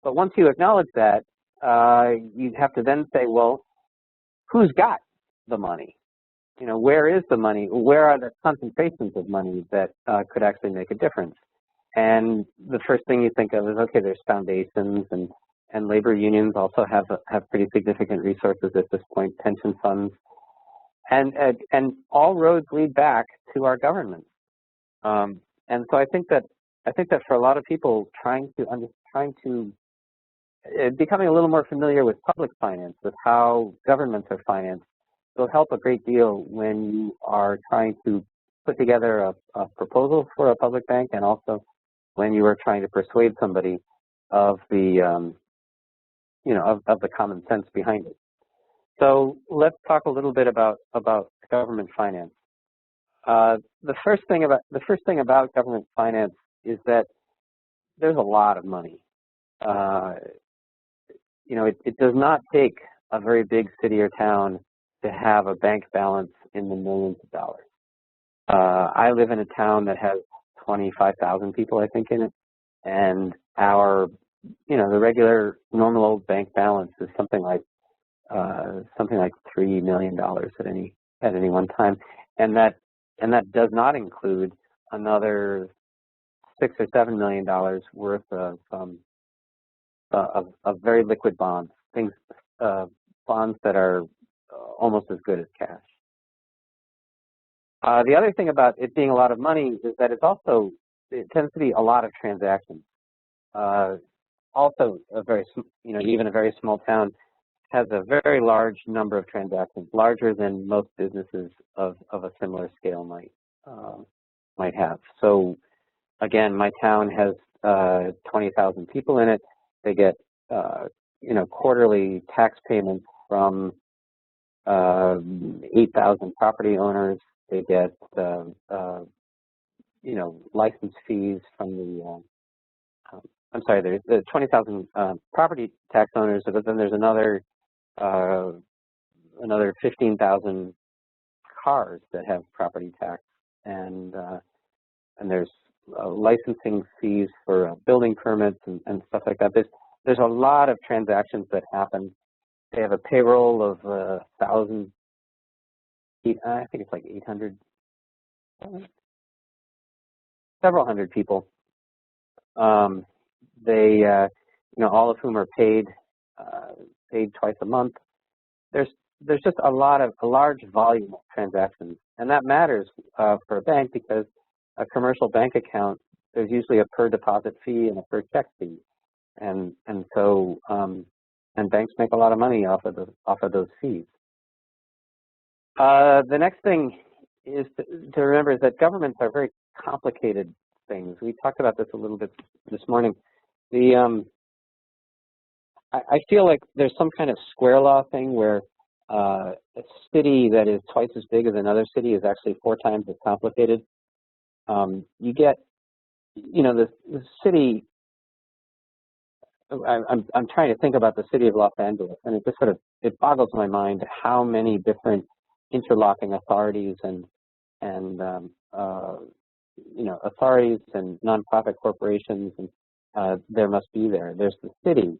But once you acknowledge that, you have to then say, well, who's got the money? You know, where is the money? Where are the concentrations of money that could actually make a difference? And the first thing you think of is, okay, there's foundations, and labor unions also have pretty significant resources at this point, pension funds, and all roads lead back to our government. And so I think that for a lot of people, becoming a little more familiar with public finance, with how governments are financed, will help a great deal when you are trying to put together a proposal for a public bank, and also when you are trying to persuade somebody of the of the common sense behind it. So let's talk a little bit about government finance. The first thing about government finance is that there's a lot of money. You know, it does not take a very big city or town to have a bank balance in the millions of dollars. I live in a town that has 25,000 people, I think, in it, and the regular normal old bank balance is something like $3 million at any one time, and that does not include another $6 or $7 million worth of very liquid bonds, bonds that are almost as good as cash. The other thing about it being a lot of money is that it tends to be a lot of transactions. Also, even a very small town has a very large number of transactions, larger than most businesses of a similar scale might have. So, again, my town has 20,000 people in it. They get quarterly tax payments from 8,000 property owners. They get license fees from there's the 20,000 property tax owners, but then there's another 15,000 cars that have property tax, and there's licensing fees for building permits and stuff like that. There's a lot of transactions that happen. They have a payroll of 1,000. I think it's like 800, several hundred people. They, all of whom are paid twice a month. There's just a large volume of transactions, and that matters for a bank, because a commercial bank account, there's usually a per deposit fee and a per check fee, and banks make a lot of money off of those fees. The next thing is to remember is that governments are very complicated things. We talked about this a little bit this morning. I feel like there's some kind of square law thing where a city that is twice as big as another city is actually 4 times as complicated. You get, the city. I'm trying to think about the city of Los Angeles, and it just it boggles my mind how many different interlocking authorities and authorities and nonprofit corporations and there must be there. There's the city,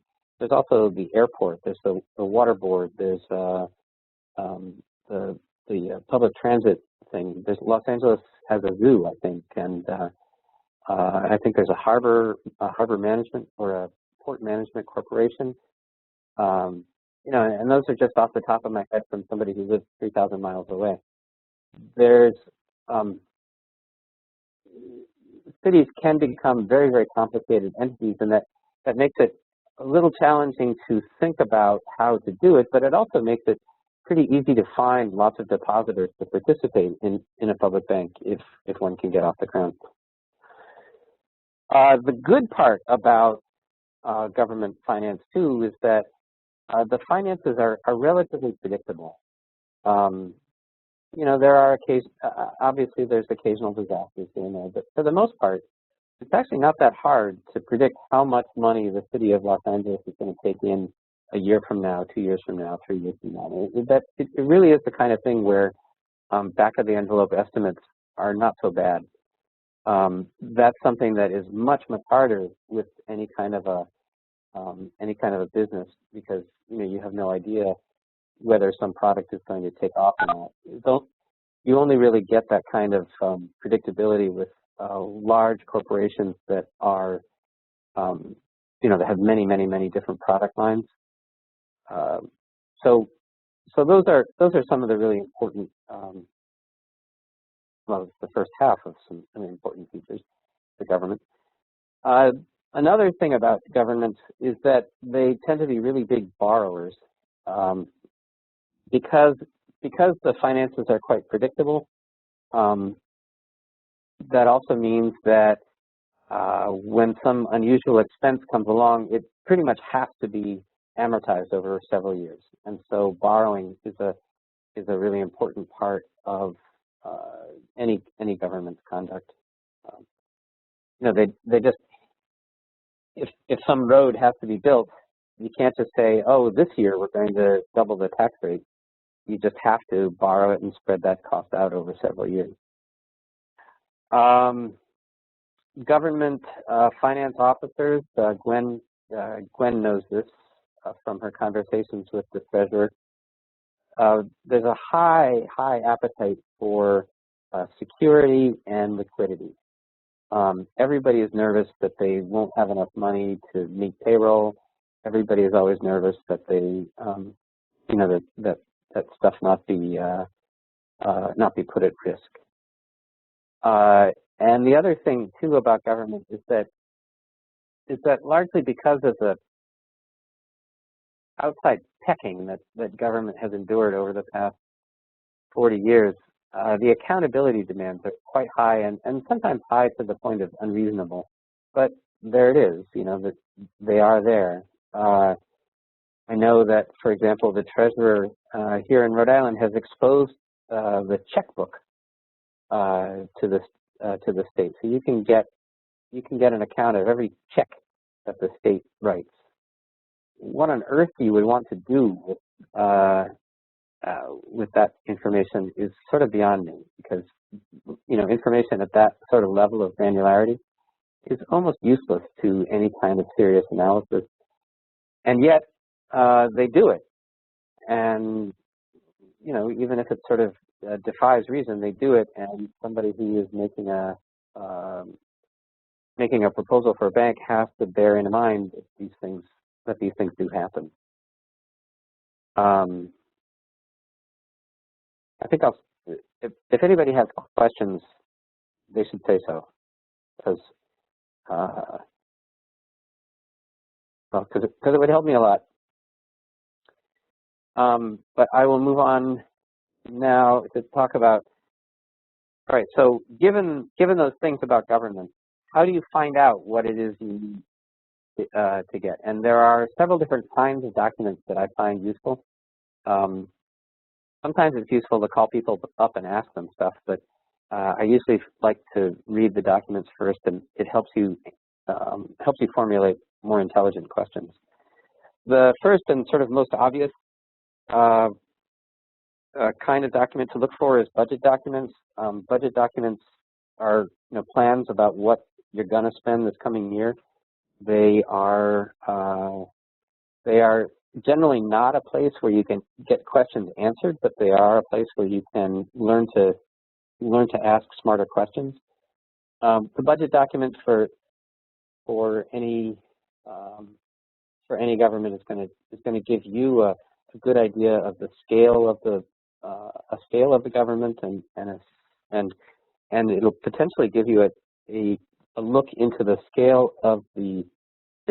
also the airport. There's the water board. There's the public transit thing. There's Los Angeles has a zoo, I think, and I think there's a harbor management or a port management corporation. You know, and those are just off the top of my head from somebody who lives 3,000 miles away. There's cities can become very, very complicated entities, and that makes it a little challenging to think about how to do it, but it also makes it pretty easy to find lots of depositors to participate in a public bank if one can get off the ground. The good part about government finance too is that the finances are relatively predictable. You know, there are obviously there's occasional disasters here and there, but for the most part, it's actually not that hard to predict how much money the city of Los Angeles is going to take in a year from now, 2 years from now, 3 years from now. It really is the kind of thing where back of the envelope estimates are not so bad. That's something that is much harder with any kind of a business, because you know you have no idea whether some product is going to take off or not. You only really get that kind of predictability with large corporations that are, you know, that have many different product lines. So those are some of the really important, well, the first half of some really important features of the government. Another thing about governments is that they tend to be really big borrowers. Because the finances are quite predictable, that also means that when some unusual expense comes along, it pretty much has to be amortized over several years. And so borrowing is a really important part of any government's conduct. You know, they just, if some road has to be built, you can't just say, oh, this year we're going to double the tax rate. You just have to borrow it and spread that cost out over several years. Government finance officers, Gwen knows this from her conversations with the treasurer. There's a high appetite for security and liquidity. Everybody is nervous that they won't have enough money to meet payroll. Everybody is always nervous that they, you know, that stuff not be put at risk. And the other thing too about government is that largely because of the outside pecking that government has endured over the past 40 years, the accountability demands are quite high and sometimes high to the point of unreasonable. But there it is, you know, that they are there. I know that, for example, the treasurer here in Rhode Island has exposed the checkbook to the state, so you can get an account of every check that the state writes. What on earth you would want to do with that information is sort of beyond me, because you know, information at that sort of level of granularity is almost useless to any kind of serious analysis, and yet they do it. And you know, even if it sort of defies reason, they do it. And somebody who is making a proposal for a bank has to bear in mind that these things do happen. I think if anybody has questions, they should say so, because it would help me a lot. But I will move on now to talk about, all right, so given those things about government, how do you find out what it is you need to get? And there are several different kinds of documents that I find useful. Sometimes it's useful to call people up and ask them stuff, but I usually like to read the documents first, and it helps you formulate more intelligent questions. The first and sort of most obvious kind of document to look for is budget documents. Budget documents are plans about what you're going to spend this coming year. They are They are generally not a place where you can get questions answered, but they are a place where you can learn to ask smarter questions. The budget document for any government is going to give you a good idea of the scale of the government, and it'll potentially give you a look into the scale of the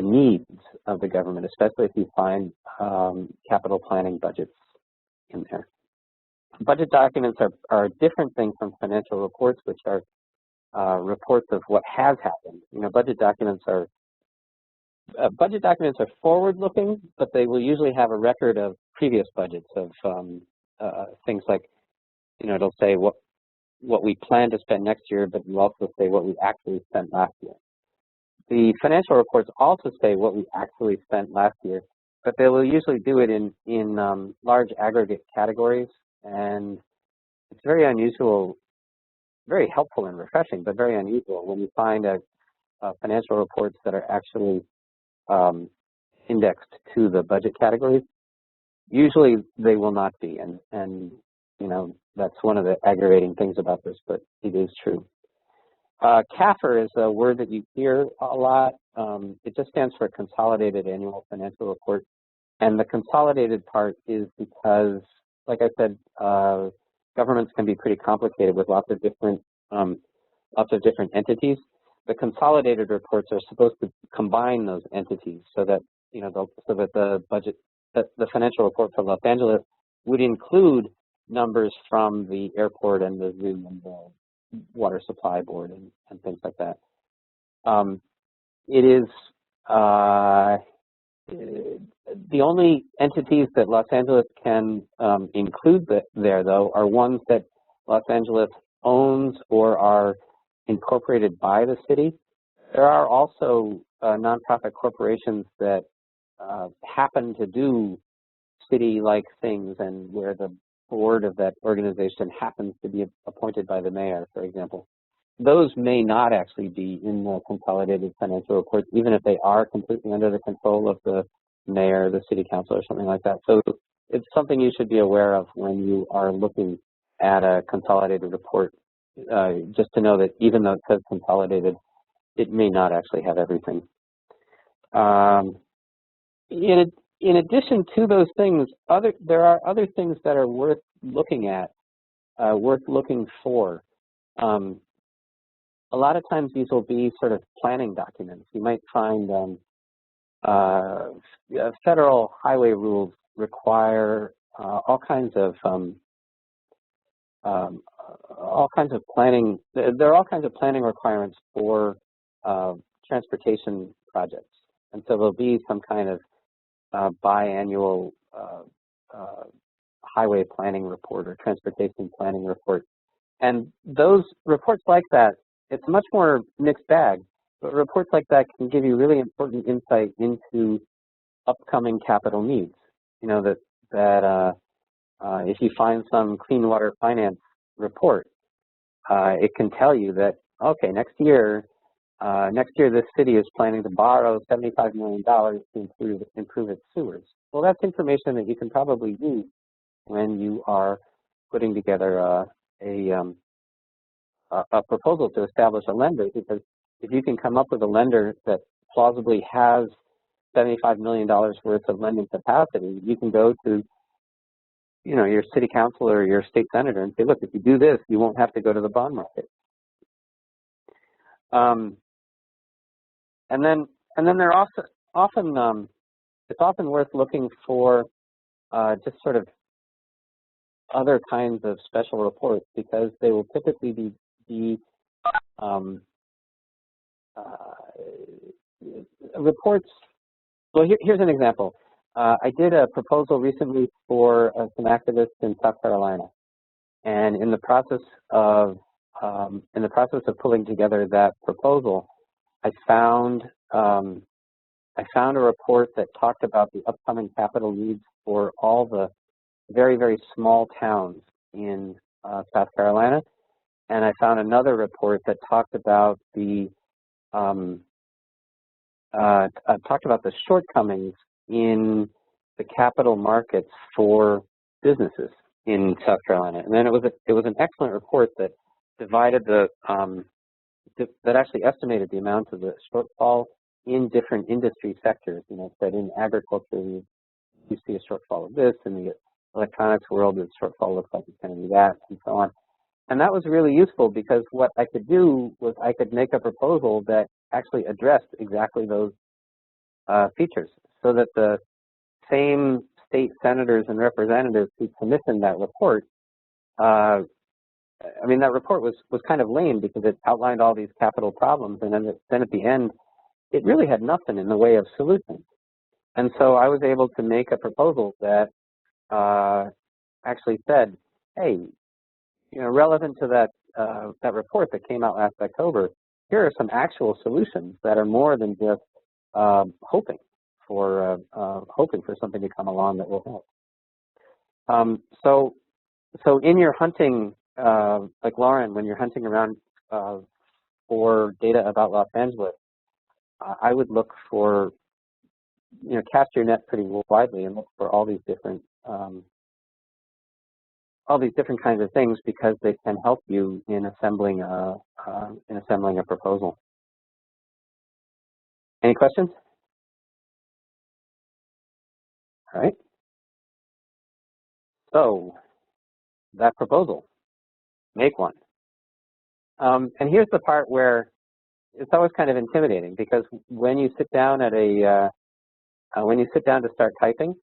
needs of the government, especially if you find capital planning budgets in there. Budget documents are a different thing from financial reports, which are reports of what has happened. Budget documents are forward-looking, but they will usually have a record of previous budgets of things like, it'll say what we plan to spend next year, but you also say what we actually spent last year. The financial reports also say what we actually spent last year, but they will usually do it in large aggregate categories, and it's very unusual, very helpful and refreshing, but very unusual when you find financial reports that are actually indexed to the budget categories. Usually they will not be, and that's one of the aggravating things about this, but it is true. CAFR is a word that you hear a lot. It just stands for Consolidated Annual Financial Report, and the consolidated part is because, like I said, governments can be pretty complicated with lots of different entities. The consolidated reports are supposed to combine those entities so that the financial report for Los Angeles would include numbers from the airport and the zoo and the water supply board and things like that. It is the only entities that Los Angeles can include there, though, are ones that Los Angeles owns or are incorporated by the city. There are also nonprofit corporations that happen to do city-like things, and where the board of that organization happens to be appointed by the mayor, for example. Those may not actually be in the consolidated financial reports, even if they are completely under the control of the mayor, the city council, or something like that. So it's something you should be aware of when you are looking at a consolidated report, just to know that even though it says consolidated, it may not actually have everything. In addition to those things, there are other things that are worth looking at, worth looking for. A lot of times these will be sort of planning documents. You might find federal highway rules require all kinds of planning. There are all kinds of planning requirements for transportation projects, and so there'll be some kind of biannual highway planning report or transportation planning report. And those reports like that, it's much more mixed bag, but reports like that can give you really important insight into upcoming capital needs. That if you find some clean water finance report, it can tell you that, okay, next year this city is planning to borrow $75 million to improve its sewers. Well, that's information that you can probably use when you are putting together a proposal to establish a lender, because if you can come up with a lender that plausibly has $75 million worth of lending capacity, you can go to your city council or your state senator and say, look, if you do this, you won't have to go to the bond market. And then they're also often it's often worth looking for just sort of other kinds of special reports, because they will typically be reports. Well, here's an example. I did a proposal recently for some activists in South Carolina, and in the process of pulling together that proposal, I found a report that talked about the upcoming capital needs for all the very, very small towns in South Carolina, and I found another report that talked about the shortcomings in the capital markets for businesses in South Carolina. And then it was an excellent report that divided that actually estimated the amount of the shortfall in different industry sectors. You know, it said in agriculture you see a shortfall of this, and the electronics world, the shortfall looks like it's going to be that, and so on. And that was really useful because what I could do was I could make a proposal that actually addressed exactly those features, so that the same state senators and representatives who commissioned that report, I mean, that report was kind of lame because it outlined all these capital problems, and then at the end, it really had nothing in the way of solutions. And so I was able to make a proposal that actually said, hey, you know, relevant to that report that came out last October, here are some actual solutions that are more than just hoping for something to come along that will help. So in your hunting, like Lauren, when you're hunting around for data about Los Angeles, I would look for, you know, cast your net pretty widely and look for all these different kinds of things, because they can help you in assembling a proposal. Any questions? All right. So that proposal, make one. And here's the part where it's always kind of intimidating, because when you sit down to start typing,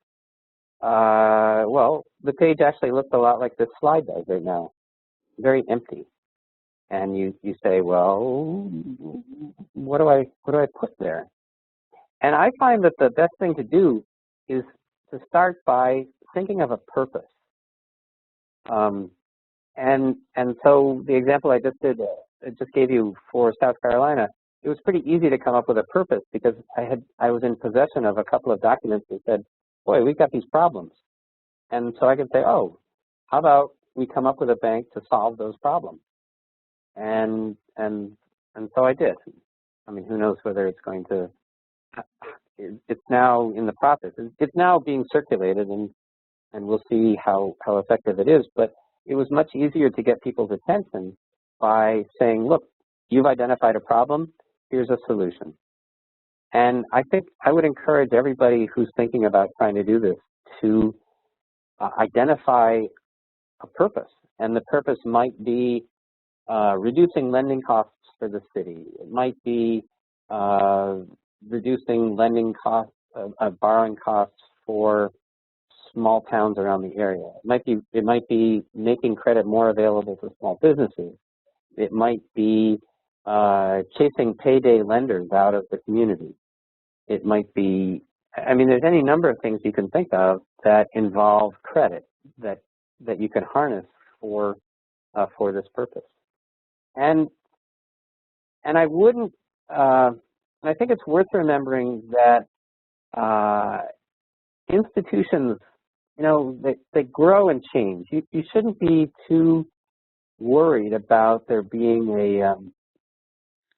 well, the page actually looks a lot like this slide does right now, very empty. And you say, well, what do I put there? And I find that the best thing to do is to start by thinking of a purpose. And so the example I just gave you for South Carolina, it was pretty easy to come up with a purpose, because I was in possession of a couple of documents that said, boy, we've got these problems. And so I could say, oh, how about we come up with a bank to solve those problems? And so I did. I mean, who knows whether it's going to, it's now in the process. It's now being circulated, and we'll see how effective it is. But it was much easier to get people's attention by saying, look, you've identified a problem, here's a solution. And I think I would encourage everybody who's thinking about trying to do this to identify a purpose. And the purpose might be reducing lending costs for the city. It might be reducing lending costs, borrowing costs for small towns around the area. It might be making credit more available to small businesses. It might be chasing payday lenders out of the community. It might be, I mean, there's any number of things you can think of that involve credit that you can harness for this purpose. And I wouldn't, I think it's worth remembering that institutions, you know, they grow and change. You shouldn't be too worried about there being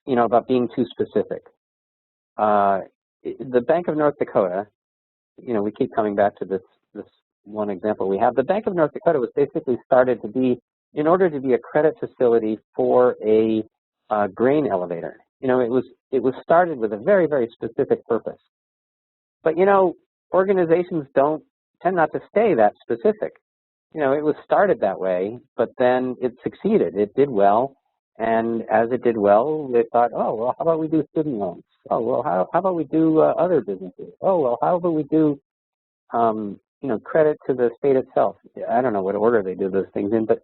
you know, about being too specific. The Bank of North Dakota, you know, we keep coming back to this one example we have. The Bank of North Dakota was basically started to be, in order to be a credit facility for a grain elevator. You know, it was started with a very, very specific purpose. But, you know, organizations tend not to stay that specific. You know, it was started that way, but then it succeeded. It did well. And as it did well, they thought, oh, well, how about we do student loans? Oh, well, how about we do other businesses? Oh, well, how about we do, you know, credit to the state itself? I don't know what order they do those things in, but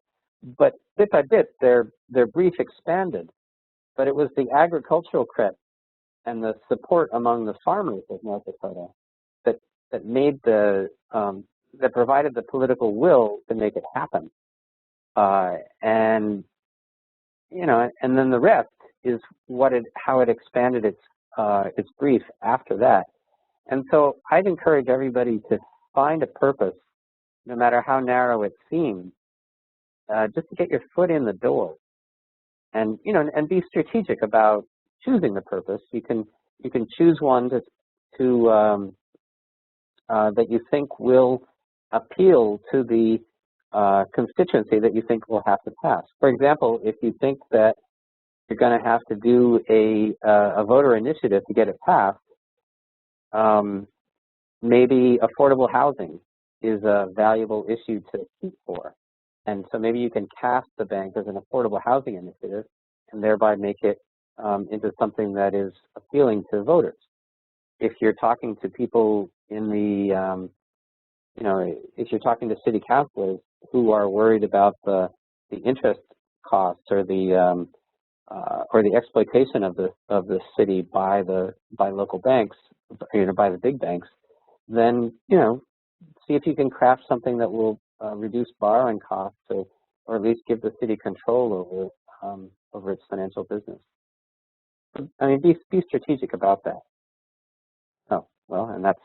bit by bit, their brief expanded. But it was the agricultural credit and the support among the farmers of North Dakota that made that provided the political will to make it happen. And you know, and then the rest is how it expanded its brief after that. And so I'd encourage everybody to find a purpose, no matter how narrow it seems, just to get your foot in the door, and you know, and be strategic about choosing the purpose. You can choose one to that you think will appeal to the constituency that you think will have to pass. For example, if you think that you're going to have to do a voter initiative to get it passed, maybe affordable housing is a valuable issue to keep for. And so maybe you can cast the bank as an affordable housing initiative and thereby make it into something that is appealing to voters. If you're talking to people in the, if you're talking to city councilors who are worried about the interest costs or the exploitation of the city by local banks, by the big banks, then see if you can craft something that will reduce borrowing costs or at least give the city control over its financial business. I mean, be strategic about that. Oh, well, and that's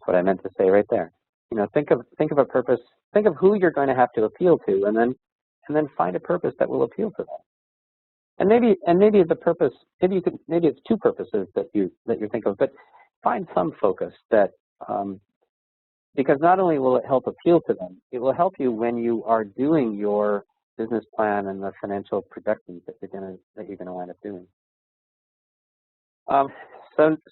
what I meant to say right there. Think of a purpose. Think of who you're going to have to appeal to, and then find a purpose that will appeal to them. And maybe the purpose, maybe it's two purposes that you think of, but find some focus that because not only will it help appeal to them, it will help you when you are doing your business plan and the financial projections that you're gonna wind up doing.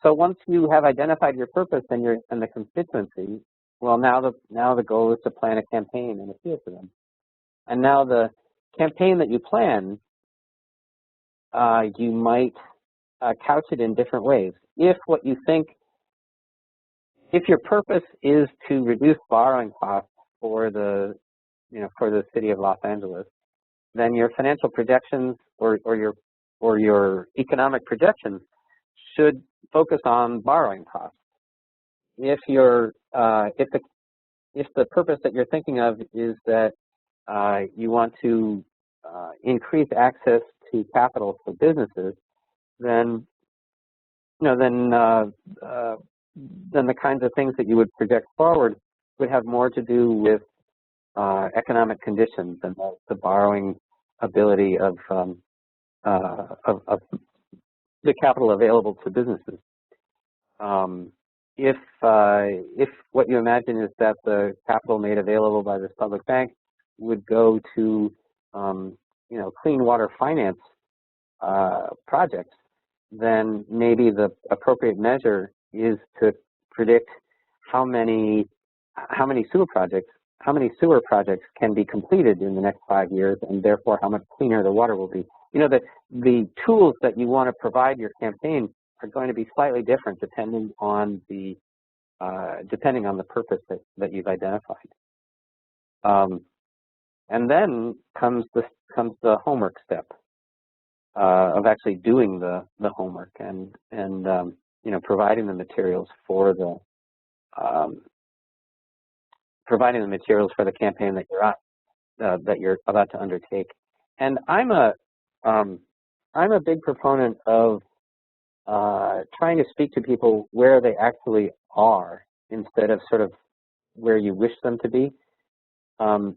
So once you have identified your purpose and the constituency, well, now the goal is to plan a campaign and appeal to them. And now the campaign that you plan, you might couch it in different ways. If your purpose is to reduce borrowing costs for the city of Los Angeles, then your financial projections or your economic projections should focus on borrowing costs. If the purpose that you're thinking of is that you want to increase access to capital for businesses, then the kinds of things that you would project forward would have more to do with economic conditions and the borrowing ability of the capital available to businesses. If what you imagine is that the capital made available by this public bank would go to clean water finance projects, then maybe the appropriate measure is to predict how many sewer projects can be completed in the next 5 years, and therefore how much cleaner the water will be. The tools that you want to provide your campaign are going to be slightly different depending on the purpose that you've identified. And then comes the homework step of actually doing the homework and providing the materials for the campaign that you're on, that you're about to undertake. And I'm a big proponent of trying to speak to people where they actually are instead of sort of where you wish them to be. I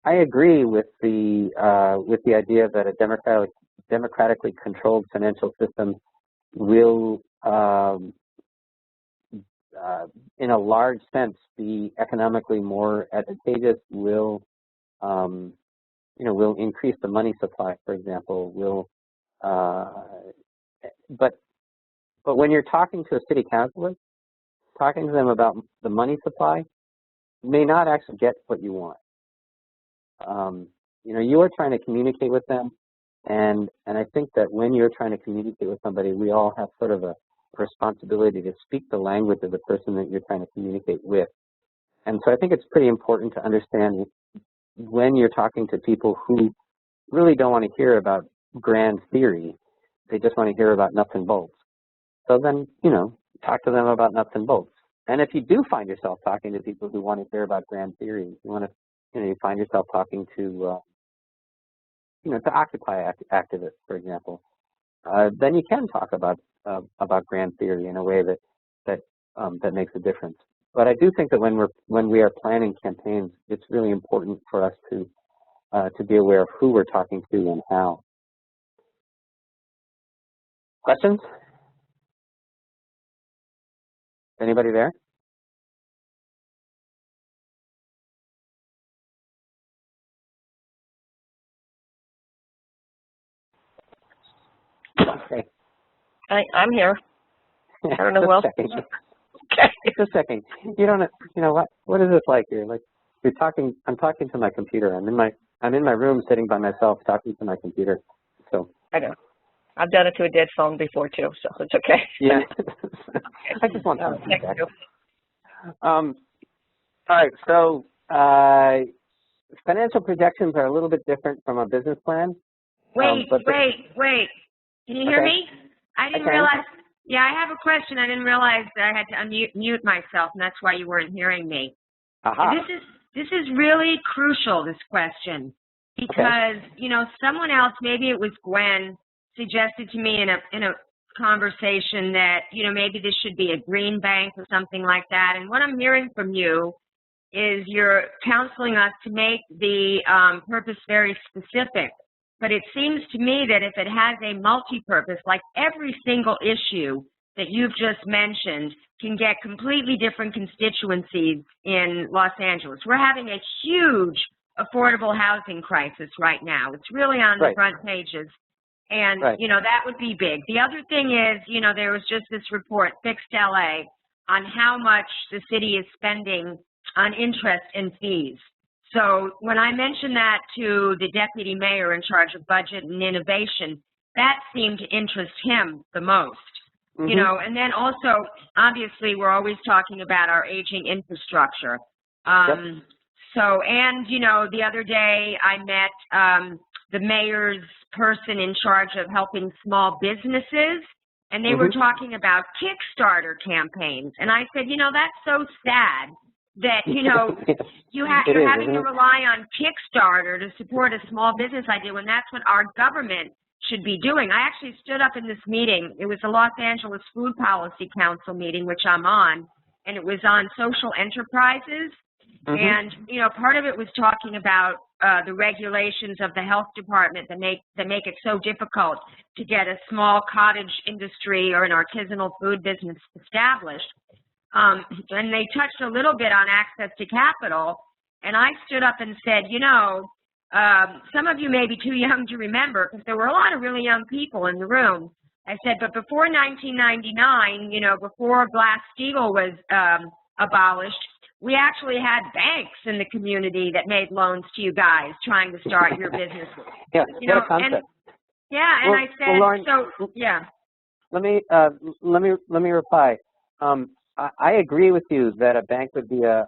agree with the idea that a democratically controlled financial system will, in a large sense, be economically more advantageous. Will increase the money supply, for example. But when you're talking to a city councilor, talking to them about the money supply may not actually get what you want. You are trying to communicate with them, and I think that when you're trying to communicate with somebody, we all have sort of a responsibility to speak the language of the person that you're trying to communicate with. And so I think it's pretty important to understand when you're talking to people who really don't want to hear about grand theory, they just want to hear about nuts and bolts. So then, talk to them about nuts and bolts. And if you do find yourself talking to people who want to hear about grand theory, you find yourself talking to Occupy activists, for example, then you can talk about grand theory in a way that makes a difference. But I do think that when we are planning campaigns, it's really important for us to be aware of who we're talking to and how. Questions? Anybody there? Okay. I'm here. I don't know who else. Okay. Just a second. You know what? What is this like here? Like you're talking. I'm talking to my computer. I'm in my room, sitting by myself, talking to my computer. So. I know. I've done it to a dead phone before too, so it's okay. Yeah. I just want some feedback. All right. So financial projections are a little bit different from a business plan. Wait. Can you hear me? I didn't realize. Yeah, I have a question. I didn't realize that I had to unmute myself, and that's why you weren't hearing me. This is really crucial, this question, because someone else, maybe it was Gwen, suggested to me in a conversation that maybe this should be a green bank or something like that. And what I'm hearing from you is you're counseling us to make the purpose very specific. But it seems to me that if it has a multi-purpose, like every single issue that you've just mentioned can get completely different constituencies in Los Angeles. We're having a huge affordable housing crisis right now. It's really on the front pages. And, that would be big. The other thing is, there was just this report, Fixed LA, on how much the city is spending on interest and fees. So when I mentioned that to the deputy mayor in charge of budget and innovation, that seemed to interest him the most. And then also, obviously, we're always talking about our aging infrastructure. The other day I met the mayor's person in charge of helping small businesses, and they were talking about Kickstarter campaigns. And I said, that's so sad that, you're having to rely on Kickstarter to support a small business idea when that's what our government should be doing. I actually stood up in this meeting. It was the Los Angeles Food Policy Council meeting, which I'm on, and it was on social enterprises. And, part of it was talking about the regulations of the health department that make it so difficult to get a small cottage industry or an artisanal food business established. And they touched a little bit on access to capital, and I stood up and said, some of you may be too young to remember, because there were a lot of really young people in the room. I said, but before 1999, before Glass-Steagall was abolished, we actually had banks in the community that made loans to you guys trying to start your business. What a concept. I said, Lauren, Let me reply. I agree with you that a bank would be a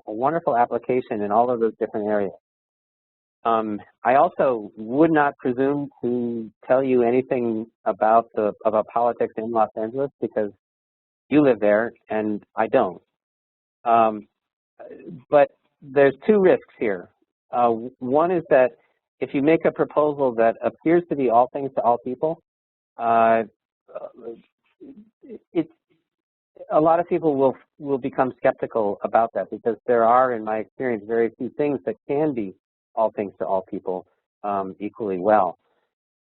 wonderful application in all of those different areas. I also would not presume to tell you anything about politics in Los Angeles because you live there and I don't. But there's two risks here. One is that if you make a proposal that appears to be all things to all people, a lot of people will become skeptical about that because there are, in my experience, very few things that can be all things to all people equally well.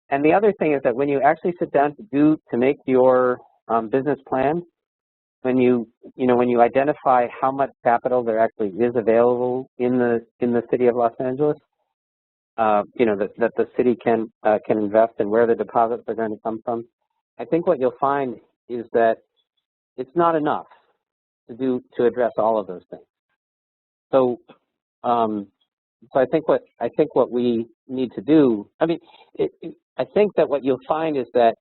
And the other thing is that when you actually sit down to make your business plan, when you identify how much capital there actually is available in the city of Los Angeles, that the city can invest and where the deposits are going to come from, I think what you'll find is that it's not enough to address all of those things. So, I think what we need to do. I mean, I think that what you'll find is that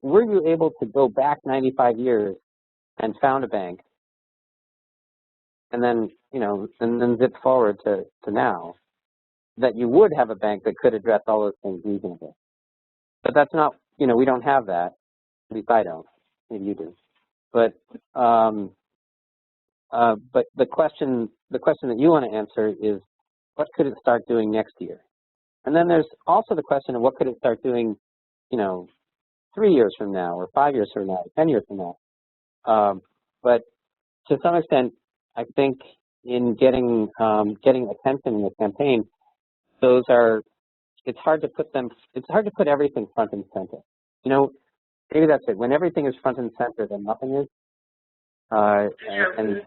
were you able to go back 95 years and found a bank, and then zip forward to now, that you would have a bank that could address all those things reasonably. But that's not. We don't have that. At least I don't. Maybe you do. But the question that you want to answer is, what could it start doing next year? And then there's also the question of what could it start doing, 3 years from now, or 5 years from now, 10 years from now. But to some extent, I think in getting attention in the campaign, it's hard to put everything front and center. maybe that's it. When everything is front and center, then nothing is. And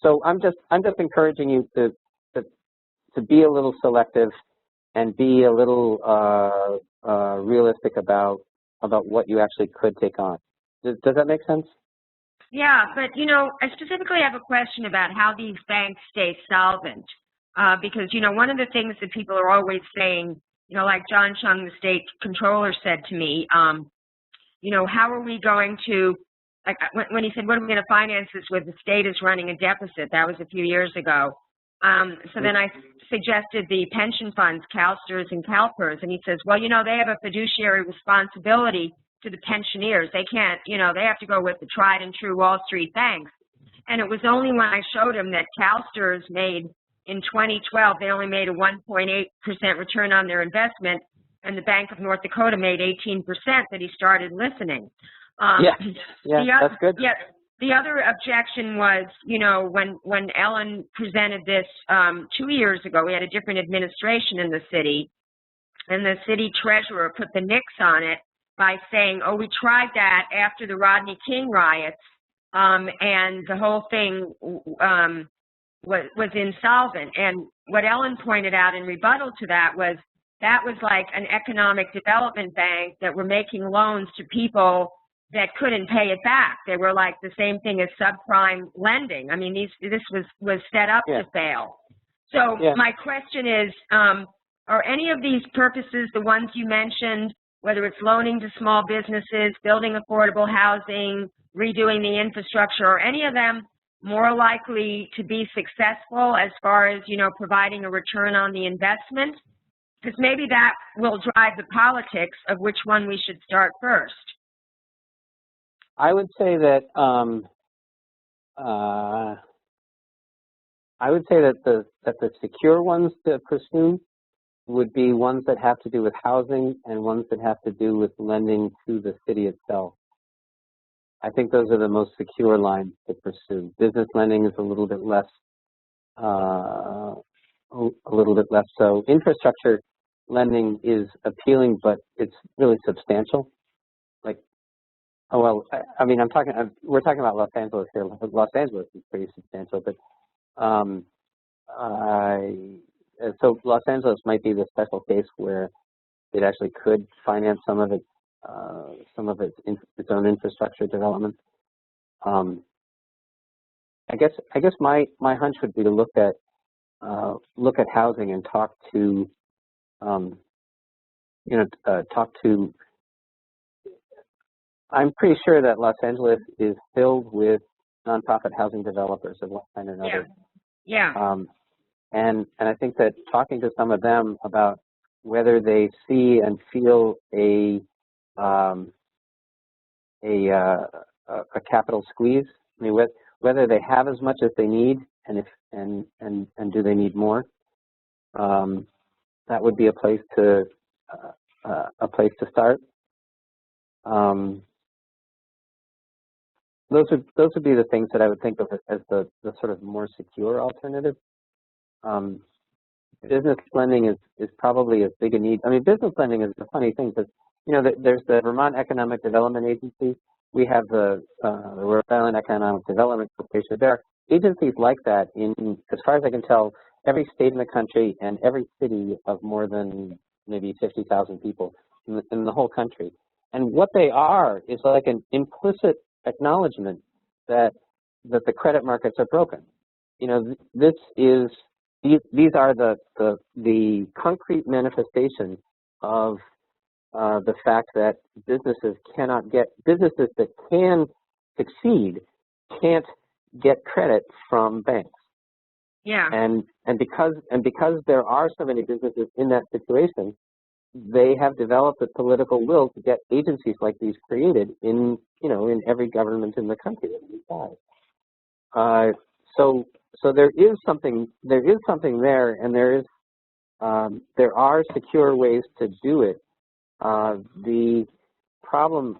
so I'm just encouraging you to be a little selective and be a little realistic about what you actually could take on. Does that make sense? Yeah, but I specifically have a question about how these banks stay solvent, because one of the things that people are always saying, like John Chung, the state controller, said to me, how are we going to, like when he said, what are we going to finance this with? The state is running a deficit. That was a few years ago. So then I suggested the pension funds, CalSTRS and CalPERS, and he says, well, they have a fiduciary responsibility to the pensioners. They can't, they have to go with the tried and true Wall Street banks. And it was only when I showed him that CalSTRS made, in 2012, they only made a 1.8% return on their investment, and the Bank of North Dakota made 18%, that he started listening. That's good. Yeah. The other objection was, when Ellen presented this 2 years ago, we had a different administration in the city, and the city treasurer put the nix on it by saying, oh, we tried that after the Rodney King riots, and the whole thing was insolvent. And what Ellen pointed out in rebuttal to that was like an economic development bank that were making loans to people that couldn't pay it back. They were like the same thing as subprime lending. I mean, this was set up to fail. So my question is, are any of these purposes, the ones you mentioned, whether it's loaning to small businesses, building affordable housing, redoing the infrastructure, are any of them more likely to be successful as far as, providing a return on the investment? Because maybe that will drive the politics of which one we should start first. I would say that the secure ones to pursue would be ones that have to do with housing and ones that have to do with lending to the city itself. I think those are the most secure lines to pursue. Business lending is a little bit less so. Infrastructure lending is appealing, but it's really substantial. Like, we're talking about Los Angeles here. Los Angeles is pretty substantial, but so Los Angeles might be the special case where it actually could finance some of its own infrastructure development. I guess my hunch would be to look at housing and talk to I'm pretty sure that Los Angeles is filled with nonprofit housing developers of one kind or another. Yeah. And I think that talking to some of them about whether they see and feel a capital squeeze, I mean, whether they have as much as they need, and do they need more, that would be a place to start. Those would be the things that I would think of as the sort of more secure alternative. Business lending is probably as big a need. I mean, business lending is a funny thing because, there's the Vermont Economic Development Agency. We have the Rhode Island Economic Development Corporation. There are agencies like that in, as far as I can tell, every state in the country and every city of more than maybe 50,000 people in the whole country. And what they are is like an implicit acknowledgement that the credit markets are broken. These are the concrete manifestation of the fact that businesses that can succeed can't get credit from banks. Yeah. And because there are so many businesses in that situation, they have developed the political will to get agencies like these created in every government in the country that we have. So there is something there, and there are secure ways to do it. The problem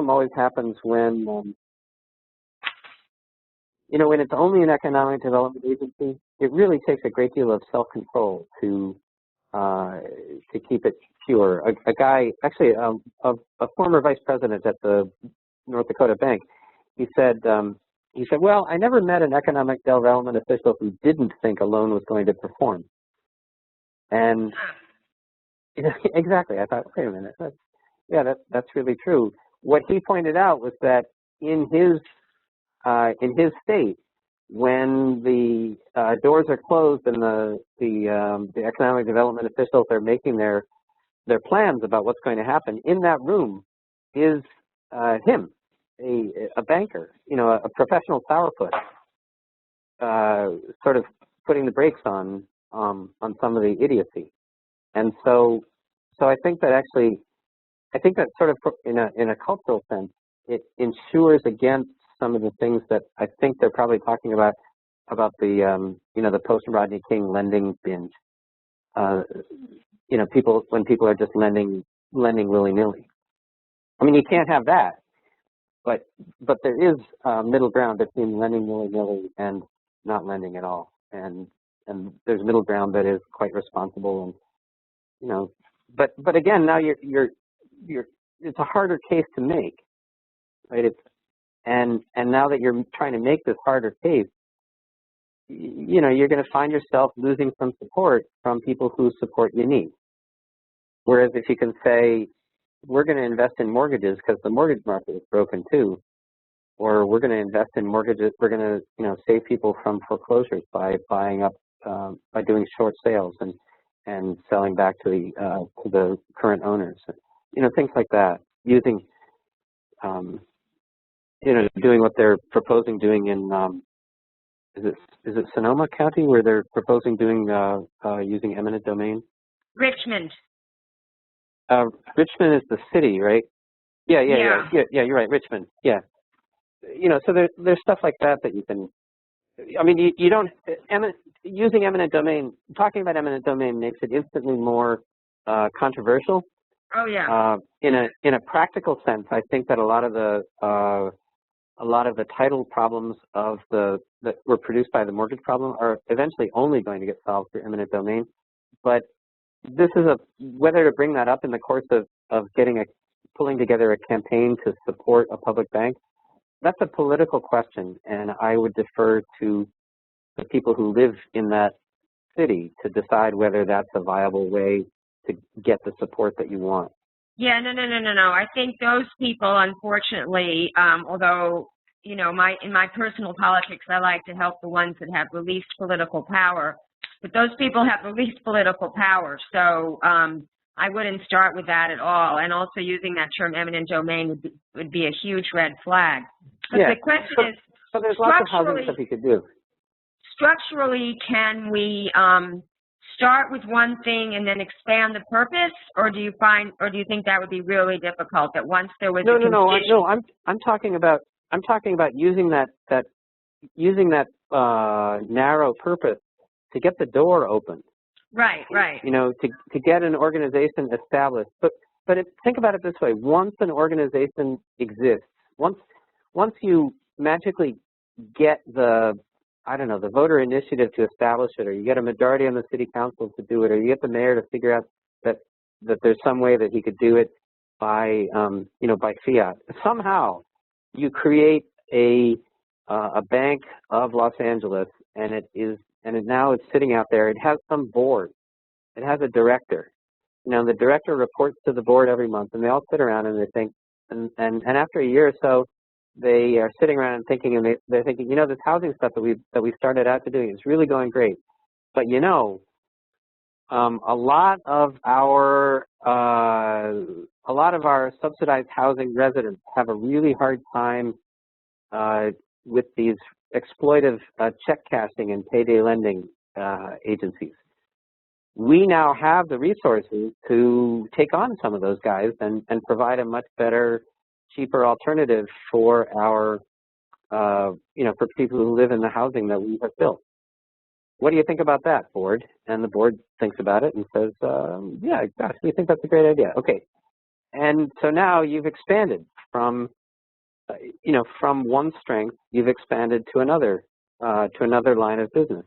always happens when when it's only an economic development agency. It really takes a great deal of self-control to to keep it pure. A guy, actually, a former vice president at the North Dakota Bank, he said, well, I never met an economic development official who didn't think a loan was going to perform. And exactly, I thought, wait a minute, that's really true. What he pointed out was that in his state, when the doors are closed and the economic development officials are making their plans about what's going to happen, in that room is him, a banker, a professional sourpuss, sort of putting the brakes on some of the idiocy. And so I think that sort of in a cultural sense, it ensures against some of the things that I think they're probably talking about the the post-Rodney King lending binge. When people are just lending willy-nilly. I mean, you can't have that, but there is middle ground between lending willy-nilly and not lending at all, and there's middle ground that is quite responsible, and but again, now you're it's a harder case to make, right? And now that you're trying to make this harder case, you're going to find yourself losing some support from people whose support you need. Whereas if you can say, we're going to invest in mortgages because the mortgage market is broken too, or we're going to invest in mortgages, we're going to save people from foreclosures by buying up, by doing short sales and selling back to the current owners, things like that. Using, doing what they're proposing doing in, is it Sonoma County where they're proposing doing using eminent domain? Richmond. Richmond is the city, right? Yeah, you're right, Richmond. Yeah. So there's stuff like that you can, I mean, you don't, using eminent domain, talking about eminent domain makes it instantly more controversial. Oh yeah. In a practical sense, I think that a lot of the title problems that were produced by the mortgage problem are eventually only going to get solved through eminent domain. But this is whether to bring that up in the course of pulling together a campaign to support a public bank. That's a political question, and I would defer to the people who live in that city to decide whether that's a viable way to get the support that you want. Yeah, no. I think those people, unfortunately, although, in my personal politics, I like to help the ones that have the least political power, but those people have the least political power. So I wouldn't start with that at all. And also using that term eminent domain would be a huge red flag. But yeah. The question is, so there's lots of housing stuff you could do. Structurally, can we start with one thing and then expand the purpose, or do you think that would be really difficult? That once there was no. I'm talking about using that narrow purpose to get the door open. Right. To get an organization established. But think about it this way: once an organization exists, once you magically get the voter initiative to establish it, or you get a majority on the city council to do it, or you get the mayor to figure out that there's some way that he could do it by fiat. Somehow you create a Bank of Los Angeles, and now it's sitting out there. It has some board. It has a director. The director reports to the board every month, and they all sit around and they think, and after a year or so, they are sitting around and thinking, and they're thinking, this housing stuff that we started out to do is really going great, but a lot of our subsidized housing residents have a really hard time with these exploitive check cashing and payday lending agencies. We now have the resources to take on some of those guys and provide a much better, cheaper alternative for our, for people who live in the housing that we have built. What do you think about that, board? And the board thinks about it and says, yeah, gosh, we think that's a great idea. Okay. And so now you've expanded from one strength, you've expanded to another line of business.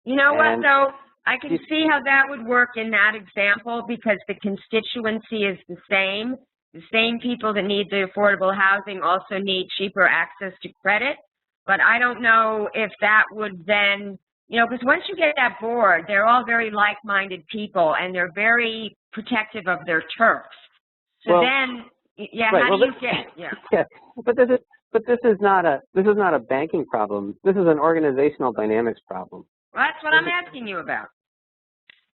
You know what, though? I can see how that would work in that example because the constituency is the same. The same people that need the affordable housing also need cheaper access to credit. But I don't know if that would then, you know, because once you get that board, they're all very like-minded people and they're very protective of their turfs. So well, then, yeah, right, how do you get, yeah. Yeah, but this is not a banking problem. This is an organizational dynamics problem. Well, that's what I'm asking you about.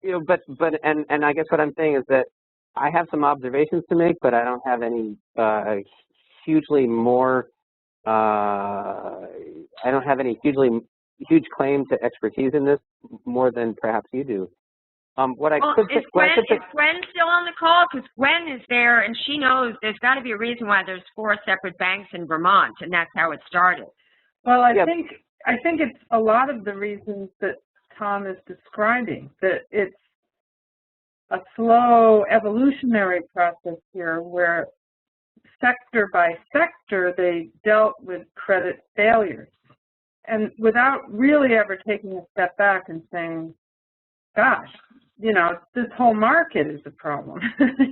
You know, and I guess what I'm saying is that I have some observations to make, but I don't have any hugely more. I don't have any huge claim to expertise in this more than perhaps you do. Is Gwen still on the call? Because Gwen is there, and she knows there's got to be a reason why there's 4 separate banks in Vermont, and that's how it started. Well, I think it's a lot of the reasons that Tom is describing, that it's a slow evolutionary process here where sector by sector they dealt with credit failures, and without really ever taking a step back and saying, gosh, you know, this whole market is a problem,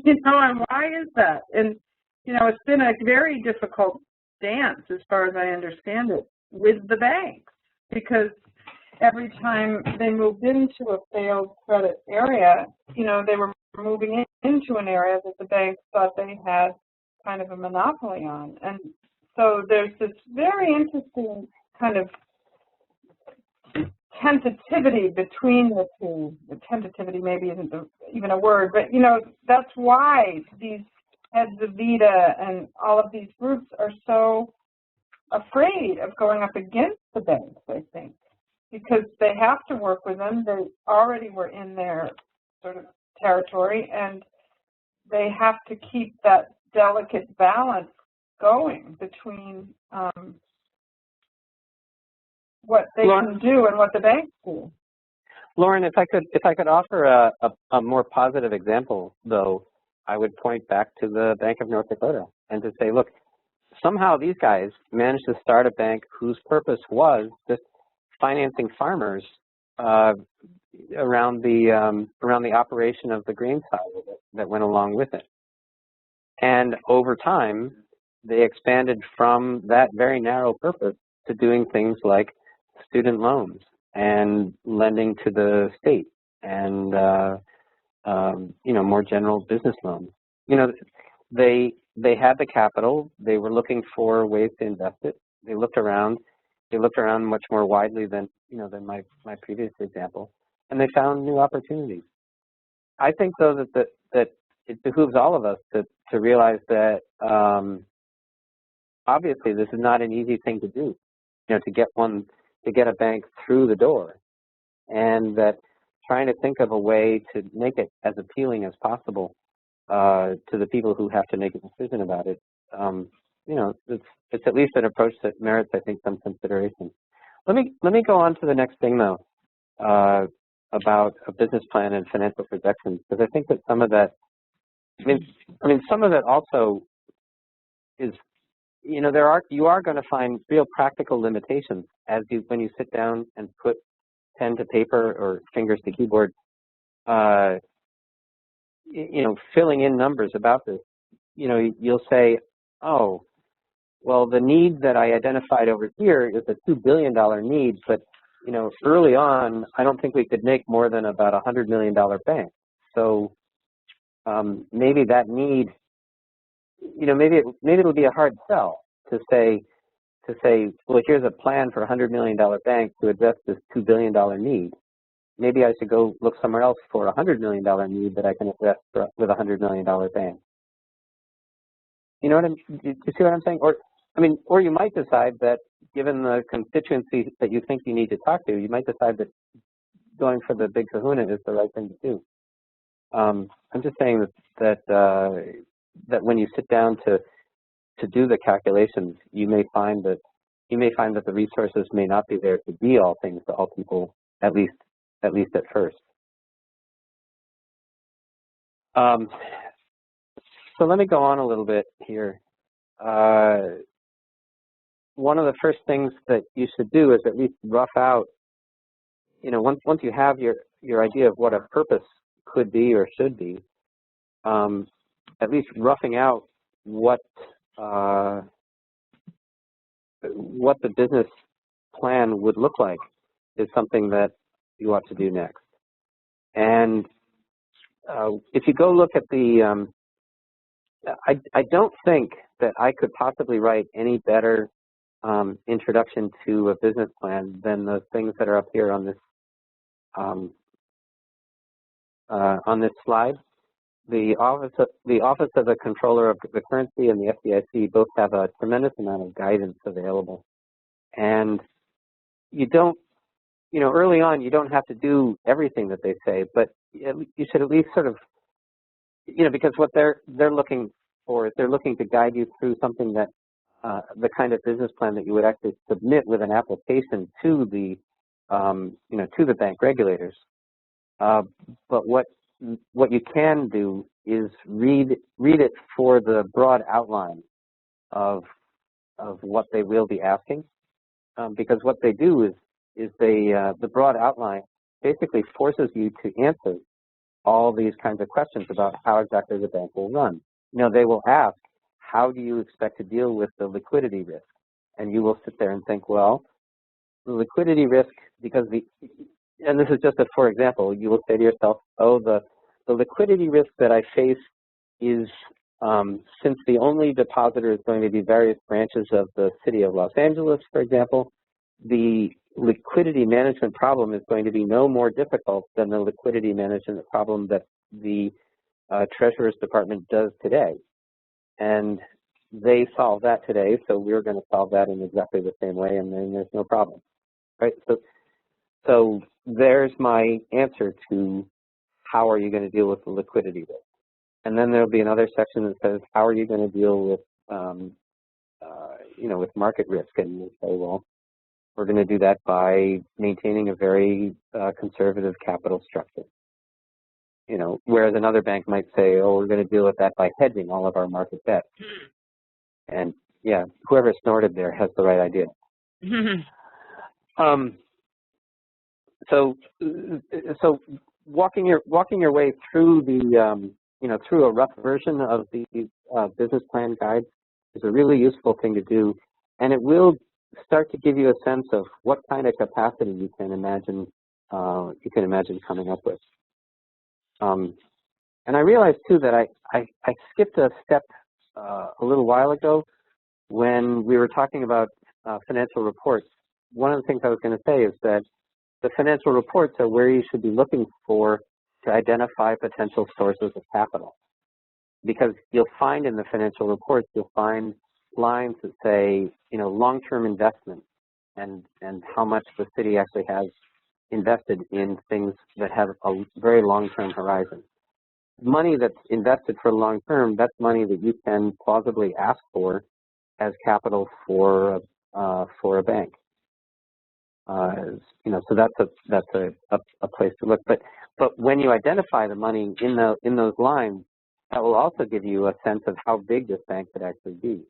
you know, and why is that? And, you know, it's been a very difficult dance, as far as I understand it, with the banks, because every time they moved into a failed credit area, you know, they were moving into an area that the banks thought they had kind of a monopoly on. And so there's this very interesting kind of tentativity between the two. The tentativity maybe isn't even a word, but, you know, that's why these heads of VITA and all of these groups are so afraid of going up against the banks, I think, because they have to work with them. They already were in their sort of territory, and they have to keep that delicate balance going between what they can do and what the banks do. Lauren, if I could offer a more positive example, though, I would point back to the Bank of North Dakota and to say, look, somehow these guys managed to start a bank whose purpose was just financing farmers around the operation of the grain silo that went along with it. And over time, they expanded from that very narrow purpose to doing things like student loans and lending to the state and you know, more general business loans. You know, they had the capital. They were looking for ways to invest it. They looked around. They looked around much more widely than, you know, than my previous example, and they found new opportunities. I think, though, that it behooves all of us to realize that obviously this is not an easy thing to do, you know, to get a bank through the door, and that trying to think of a way to make it as appealing as possible to the people who have to make a decision about it, you know, it's at least an approach that merits, I think, some consideration. Let me go on to the next thing, though, about a business plan and financial projections, because I think that some of that, I mean, some of it also is, you know, you are going to find real practical limitations when you sit down and put pen to paper or fingers to keyboard, you know, filling in numbers about this. You know, you'll say, oh, well, the need that I identified over here is a $2 billion need, but, you know, early on, I don't think we could make more than about a $100 million bank. So maybe that need, you know, maybe it'll be a hard sell to say, well, here's a plan for a $100 million bank to address this $2 billion need. Maybe I should go look somewhere else for a $100 million need that I can address with a $100 million bank. You know what you see what I'm saying? Or you might decide that, given the constituency that you think you need to talk to, you might decide that going for the big kahuna is the right thing to do. I'm just saying that when you sit down to do the calculations, you may find that the resources may not be there to be all things to all people, at least at first. So let me go on a little bit here. One of the first things that you should do is at least rough out, you know, once you have your idea of what a purpose could be or should be, at least roughing out what the business plan would look like is something that you ought to do next. And if you go look at the, I don't think that I could possibly write any better introduction to a business plan than the things that are up here on this slide. The Office of the Controller of the Currency and the FDIC both have a tremendous amount of guidance available. And you don't, early on, you don't have to do everything that they say, but you should at least sort of, because what they're looking for is they're looking to guide you through something that the kind of business plan that you would actually submit with an application to the, to the bank regulators. But what you can do is read it for the broad outline of what they will be asking, because what they do is they the broad outline basically forces you to answer all these kinds of questions about how exactly the bank will run. They will ask, how do you expect to deal with the liquidity risk? And you will sit there and think, well, the liquidity risk, because and this is just for example, you will say to yourself, oh, the liquidity risk that I face is, since the only depositor is going to be various branches of the city of Los Angeles, for example, the liquidity management problem is going to be no more difficult than the liquidity management problem that the Treasurer's Department does today. And they solve that today, so we're going to solve that in exactly the same way, and then there's no problem, right? So there's my answer to how are you going to deal with the liquidity risk. And then there'll be another section that says, how are you going to deal with, with market risk? And you say, well, we're going to do that by maintaining a very conservative capital structure. Whereas another bank might say, oh, we're going to deal with that by hedging all of our market bets. And yeah, whoever snorted there has the right idea. So walking your way through the through a rough version of the business plan guide is a really useful thing to do, and it will start to give you a sense of what kind of capacity you can imagine coming up with. And I realized too that I skipped a step a little while ago when we were talking about financial reports. One of the things I was going to say is that the financial reports are where you should be looking for to identify potential sources of capital. Because you'll find in the financial reports, you'll find lines that say, long-term investment and how much the city actually has invested in things that have a very long-term horizon. Money that's invested for long-term, that's money that you can plausibly ask for as capital for a bank. So that's a place to look. But when you identify the money in those lines, that will also give you a sense of how big this bank could actually be.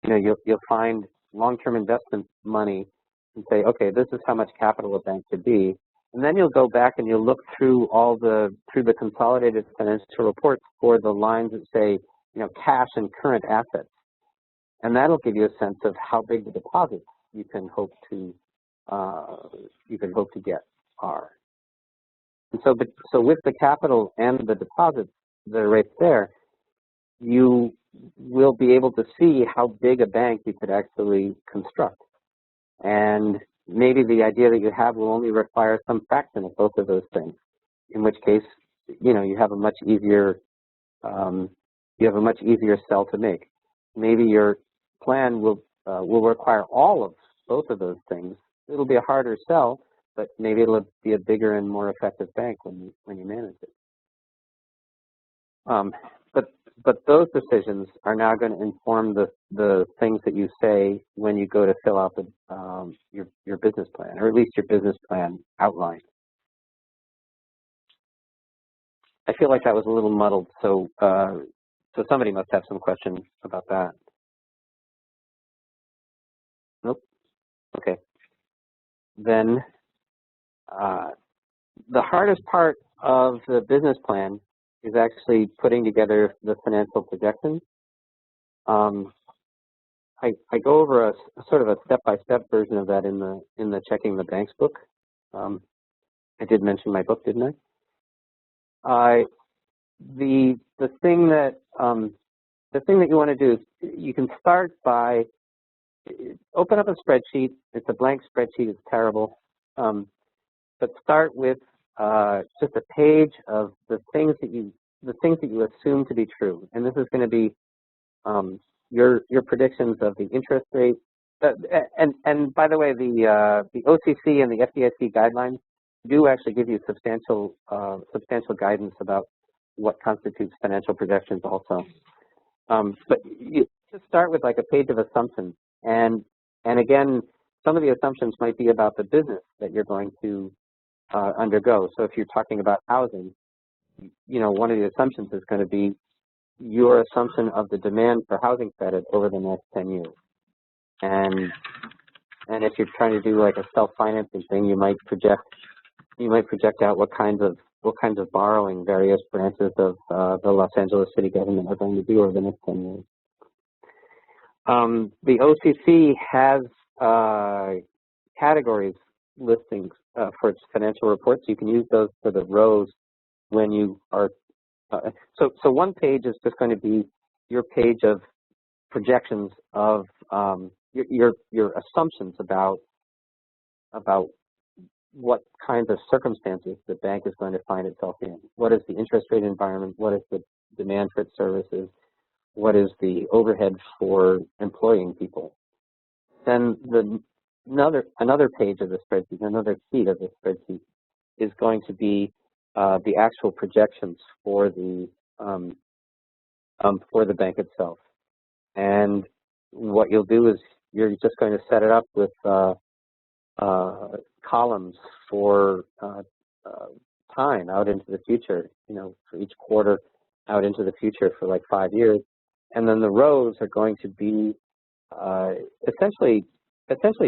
You'll find long-term investment money and say, okay, this is how much capital a bank could be. And then you'll go back and you'll look through through the consolidated financial reports for the lines that say, cash and current assets. And that'll give you a sense of how big the deposits you can hope to get are. And so with the capital and the deposits that are right there, you will be able to see how big a bank you could actually construct. And maybe the idea that you have will only require some fraction of both of those things, in which case, you have a much easier sell to make. Maybe your plan will require all of both of those things. It'll be a harder sell, but maybe it'll be a bigger and more effective bank when you manage it. But those decisions are now going to inform the things that you say when you go to fill out your business plan, or at least your business plan outline. I feel like that was a little muddled, so somebody must have some questions about that. Nope. Okay. Then the hardest part of the business plan is actually putting together the financial projections. I go over a sort of a step-by-step version of that in the Checking the Banks book. I did mention my book, didn't I? The thing that you want to do is you can start by open up a spreadsheet. It's a blank spreadsheet. It's terrible, but start with just a page of the things that you assume to be true, and this is going to be your predictions of the interest rate. And by the way, the OCC and the FDIC guidelines do actually give you substantial guidance about what constitutes financial projections also. But you just start with like a page of assumptions, and again, some of the assumptions might be about the business that you're going to undergo. So if you're talking about housing, one of the assumptions is going to be your assumption of the demand for housing credit over the next 10 years. And if you're trying to do like a self-financing thing, you might project out what kinds of borrowing various branches of the Los Angeles city government are going to do over the next 10 years. The OCC has categories listings for its financial reports. You can use those for the rows when you are. So one page is just going to be your page of projections of your assumptions about what kinds of circumstances the bank is going to find itself in. What is the interest rate environment? What is the demand for its services? What is the overhead for employing people? Then another page of the spreadsheet, another sheet of the spreadsheet is going to be the actual projections for the bank itself. And what you'll do is you're just going to set it up with columns for time out into the future, for each quarter out into the future for like 5 years. And then the rows are going to be essentially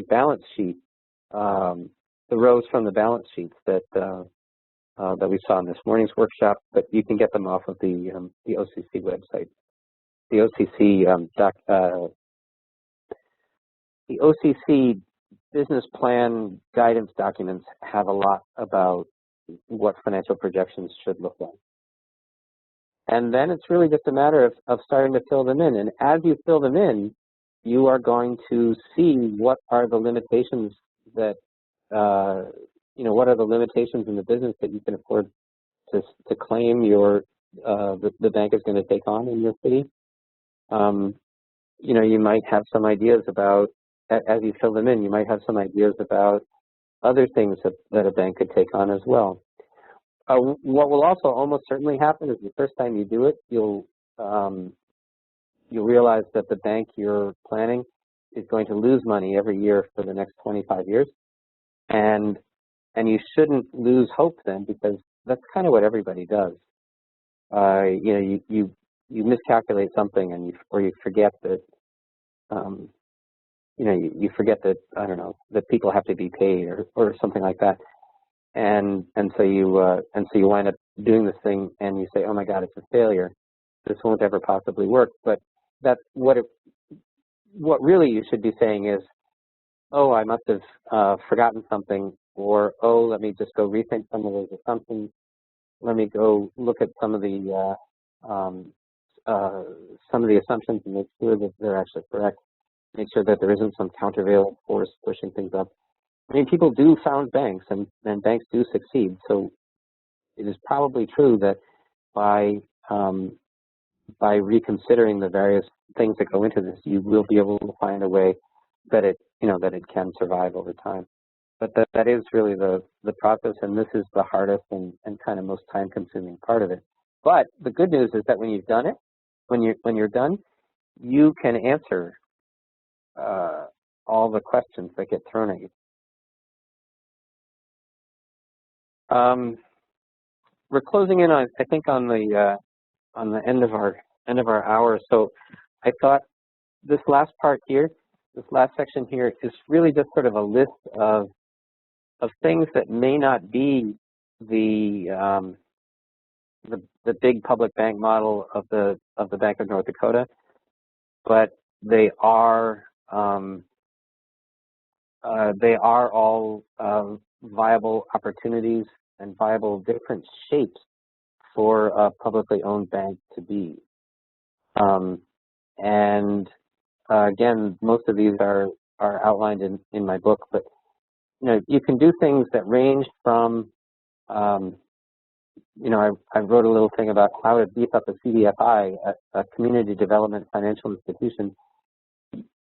balance sheet, the rows from the balance sheets that we saw in this morning's workshop, but you can get them off of the OCC website. The OCC business plan guidance documents have a lot about what financial projections should look like. And then it's really just a matter of starting to fill them in. And as you fill them in, you are going to see what are the limitations that, what are the limitations in the business that you can afford to claim the bank is going to take on in your city. You might have some ideas about, as you fill them in, you might have some ideas about other things that a bank could take on as well. What will also almost certainly happen is the first time you do it, you'll realize that the bank you're planning is going to lose money every year for the next 25 years. And you shouldn't lose hope then, because that's kind of what everybody does. You miscalculate something, and you forget that you forget that, I don't know, that people have to be paid or something like that. And so you wind up doing this thing, and you say, oh my God, it's a failure. This won't ever possibly work. But that's what really you should be saying is, oh, I must have forgotten something, or oh, let me just go rethink some of those assumptions. Let me go look at some of the assumptions and make sure that they're actually correct. Make sure that there isn't some countervailing force pushing things up. I mean, people do found banks, and banks do succeed. So it is probably true that by reconsidering the various things that go into this, you will be able to find a way that it can survive over time. But that is really the process, and this is the hardest and kind of most time-consuming part of it. But the good news is that when you've done it, when you're done, you can answer all the questions that get thrown at you. We're closing in on, I think, on the end of our hour. So I thought this last part here, this last section here, is really just sort of a list of things that may not be the big public bank model of the Bank of North Dakota, but they are all viable opportunities and viable different shapes for a publicly owned bank to be. Again, most of these are outlined in my book, but you can do things that range from I wrote a little thing about how to beef up a CDFI, a community development financial institution.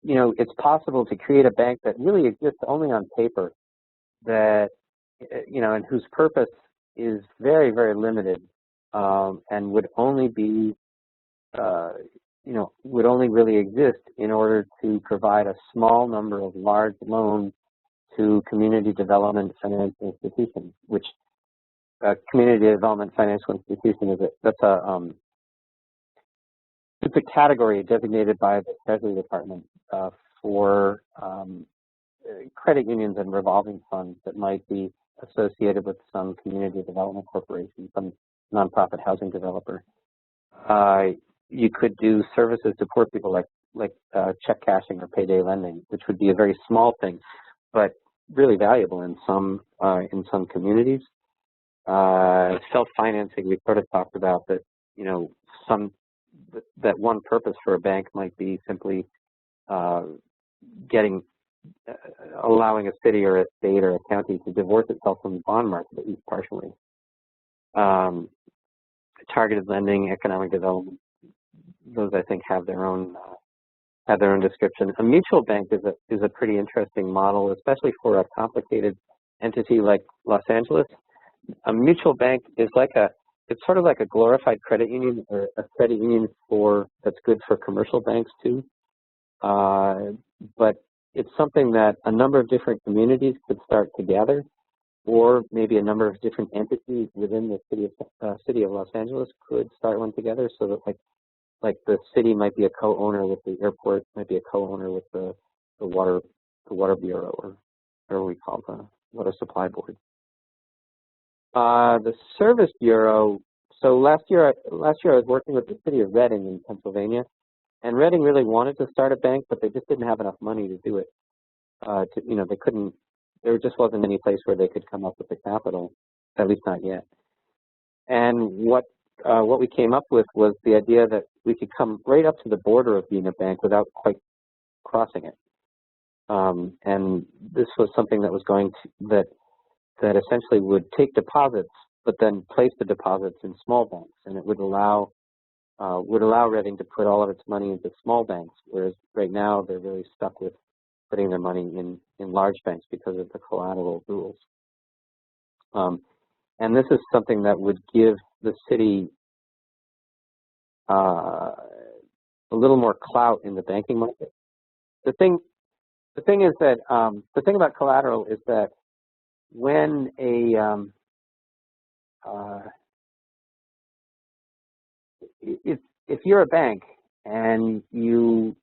It's possible to create a bank that really exists only on paper, that and whose purpose is very, very limited, and would only be would only really exist in order to provide a small number of large loans to community development financial institutions, which community development financial institution it's a category designated by the Treasury Department for credit unions and revolving funds that might be associated with some community development corporation, some nonprofit housing developer. You could do services to poor people like check cashing or payday lending, which would be a very small thing, but really valuable in some communities. Self-financing, we sort of talked about that. That one purpose for a bank might be simply allowing a city or a state or a county to divorce itself from the bond market, at least partially. Targeted lending, economic development, those I think have their own description. A mutual bank is a pretty interesting model, especially for a complicated entity like Los Angeles. A mutual bank is it's sort of like a glorified credit union, or a credit union that's good for commercial banks too. But it's something that a number of different communities could start together, or maybe a number of different entities within the city of Los Angeles could start one together, so that like the city might be a co-owner with the airport, might be a co-owner with the water bureau, or whatever we call the water supply board. The service bureau. So last year I was working with the city of Reading in Pennsylvania, and Reading really wanted to start a bank, but they just didn't have enough money to do it. They couldn't. There just wasn't any place where they could come up with the capital, at least not yet. And what we came up with was the idea that we could come right up to the border of being a bank without quite crossing it. And this was something that was that essentially would take deposits, but then place the deposits in small banks, and it would allow Reading to put all of its money into small banks, whereas right now they're really stuck with putting their money in large banks because of the collateral rules. And this is something that would give the city a little more clout in the banking market. The thing is that the thing about collateral is that when if you're a bank and I'm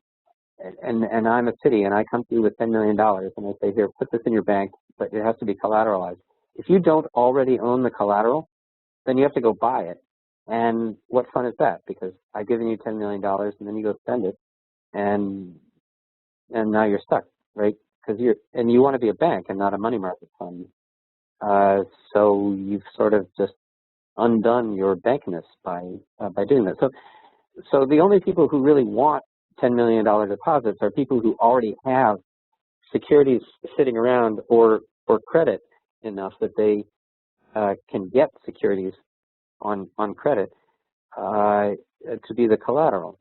a city and I come to you with $10 million and I say, here, put this in your bank, but it has to be collateralized. If you don't already own the collateral, then you have to go buy it. And what fun is that? Because I've given you $10 million and then you go spend it, and now you're stuck, right? Because you want to be a bank and not a money market fund. So you've sort of just undone your bankness by doing that. So the only people who really want $10 million deposits are people who already have securities sitting around or credit enough that they can get securities on credit to be the collateral.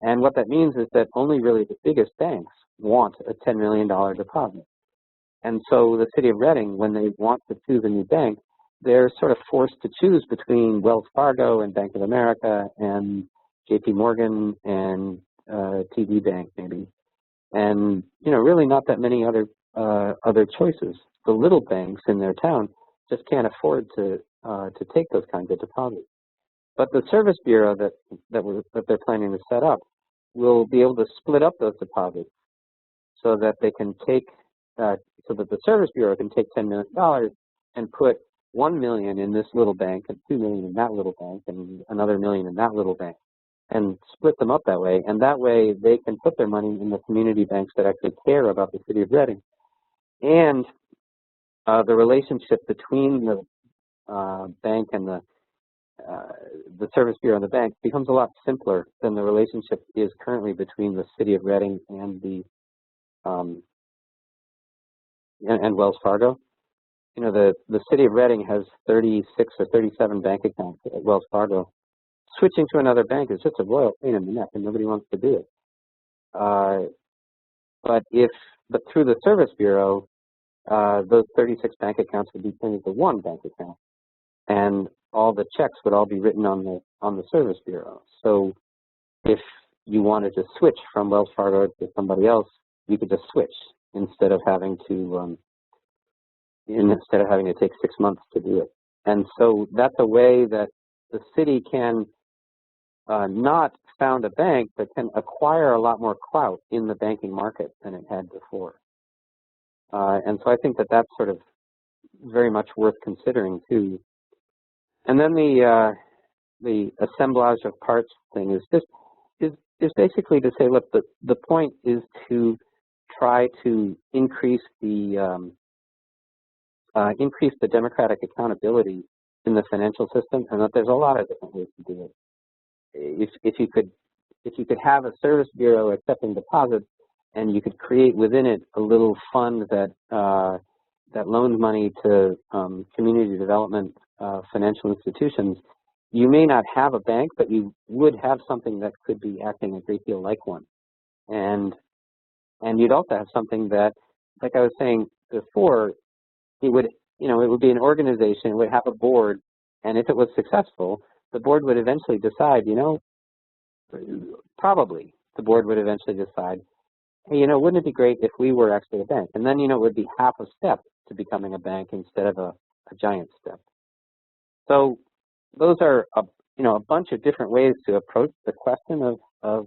And what that means is that only really the biggest banks want a $10 million deposit. And so the city of Reading, when they want to choose a new bank, they're sort of forced to choose between Wells Fargo and Bank of America and JP Morgan and TD Bank maybe, and really not that many other choices. The little banks in their town just can't afford to take those kinds of deposits. But the service bureau that they're planning to set up will be able to split up those deposits so that they can take so that the service bureau can take $10 million and put $1 million in this little bank and $2 million in that little bank and another $1 million in that little bank, and split them up that way. And that way they can put their money in the community banks that actually care about the city of Reading. And the relationship between the bank and the service bureau and the bank becomes a lot simpler than the relationship is currently between the city of Reading and the and Wells Fargo. You know, the city of Reading has 36 or 37 bank accounts at Wells Fargo. Switching to another bank is just a royal pain in the neck, and nobody wants to do it. But through the service bureau, those 36 bank accounts would be turned into one bank account, and all the checks would all be written on the service bureau. So if you wanted to switch from Wells Fargo to somebody else, you could just switch instead of having to take 6 months to do it. And so that's a way that the city can not found a bank, but can acquire a lot more clout in the banking market than it had before. And so I think that that's sort of very much worth considering too. And then the assemblage of parts thing is basically to say, look, the point is to try to increase the democratic accountability in the financial system, and that there's a lot of different ways to do it. If you could have a service bureau accepting deposits, and you could create within it a little fund that loans money to community development financial institutions, you may not have a bank, but you would have something that could be acting a great deal like one. And you'd also have something that, like I was saying before, it would be an organization, it would have a board, and if it was successful, the board would eventually decide, probably the board would eventually decide, hey, wouldn't it be great if we were actually a bank? And then, it would be half a step to becoming a bank instead of a giant step. So those are, a bunch of different ways to approach the question of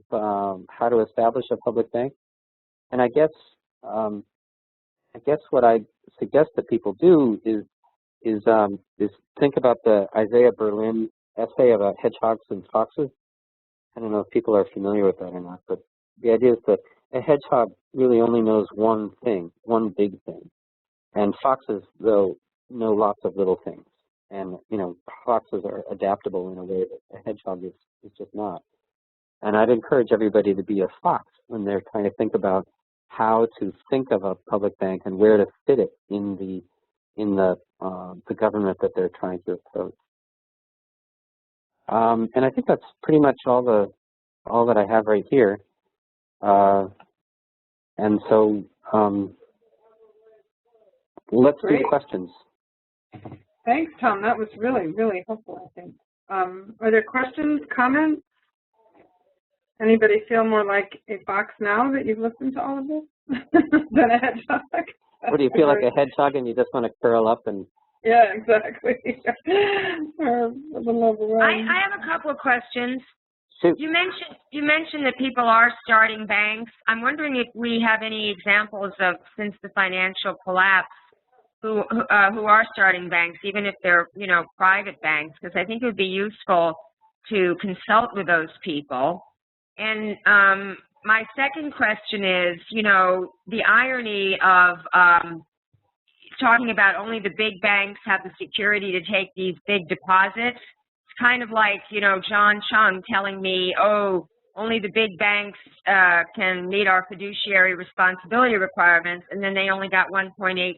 how to establish a public bank. And I guess what I suggest that people do is think about the Isaiah Berlin essay about hedgehogs and foxes. I don't know if people are familiar with that or not, but the idea is that a hedgehog really only knows one thing, one big thing. And foxes, though, know lots of little things. And, foxes are adaptable in a way that a hedgehog is just not. And I'd encourage everybody to be a fox when they're trying to think about how to think of a public bank and where to fit it in the government that they're trying to approach. And I think that's pretty much all that I have right here. And so let's do questions. Thanks, Tom. That was really, really helpful, I think. Are there questions, comments? Anybody feel more like a fox now that you've listened to all of this than a hedgehog? What do you feel, like a hedgehog and you just want to curl up and... Yeah, exactly. Or a little overwhelmed. I have a couple of questions. Shoot. You mentioned that people are starting banks. I'm wondering if we have any examples of, since the financial collapse, who are starting banks, even if they're private banks, because I think it would be useful to consult with those people. And my second question is, the irony of talking about only the big banks have the security to take these big deposits. It's kind of like, John Chung telling me, oh, only the big banks can meet our fiduciary responsibility requirements, and then they only got 1.8%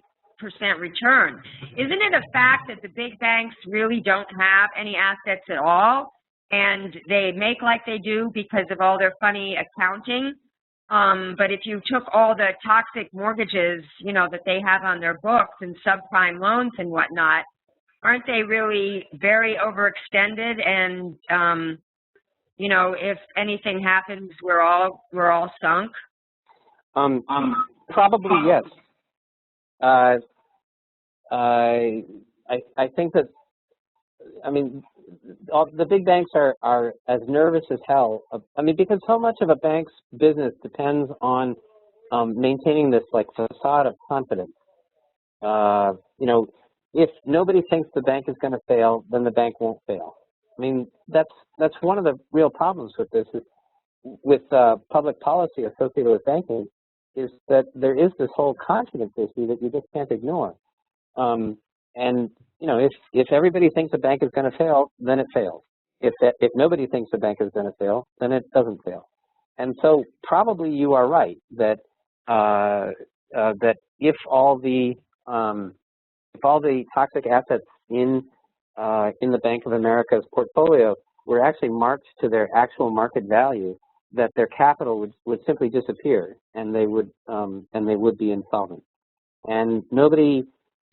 return. Isn't it a fact that the big banks really don't have any assets at all, and they make like they do because of all their funny accounting? But if you took all the toxic mortgages, that they have on their books and subprime loans and whatnot, aren't they really very overextended? And if anything happens, we're all sunk. Probably yes. I think that, the big banks are as nervous as hell. Because so much of a bank's business depends on maintaining this facade of confidence. if nobody thinks the bank is going to fail, then the bank won't fail. I mean, that's one of the real problems with this, is with public policy associated with banking, is that there is this whole confidence issue that you just can't ignore. And you know, if everybody thinks a bank is going to fail, then it fails. If nobody thinks a bank is going to fail, then it doesn't fail. And so probably you are right that that if all the toxic assets in the Bank of America's portfolio were actually marked to their actual market value, that their capital would simply disappear, and they would be insolvent. And nobody,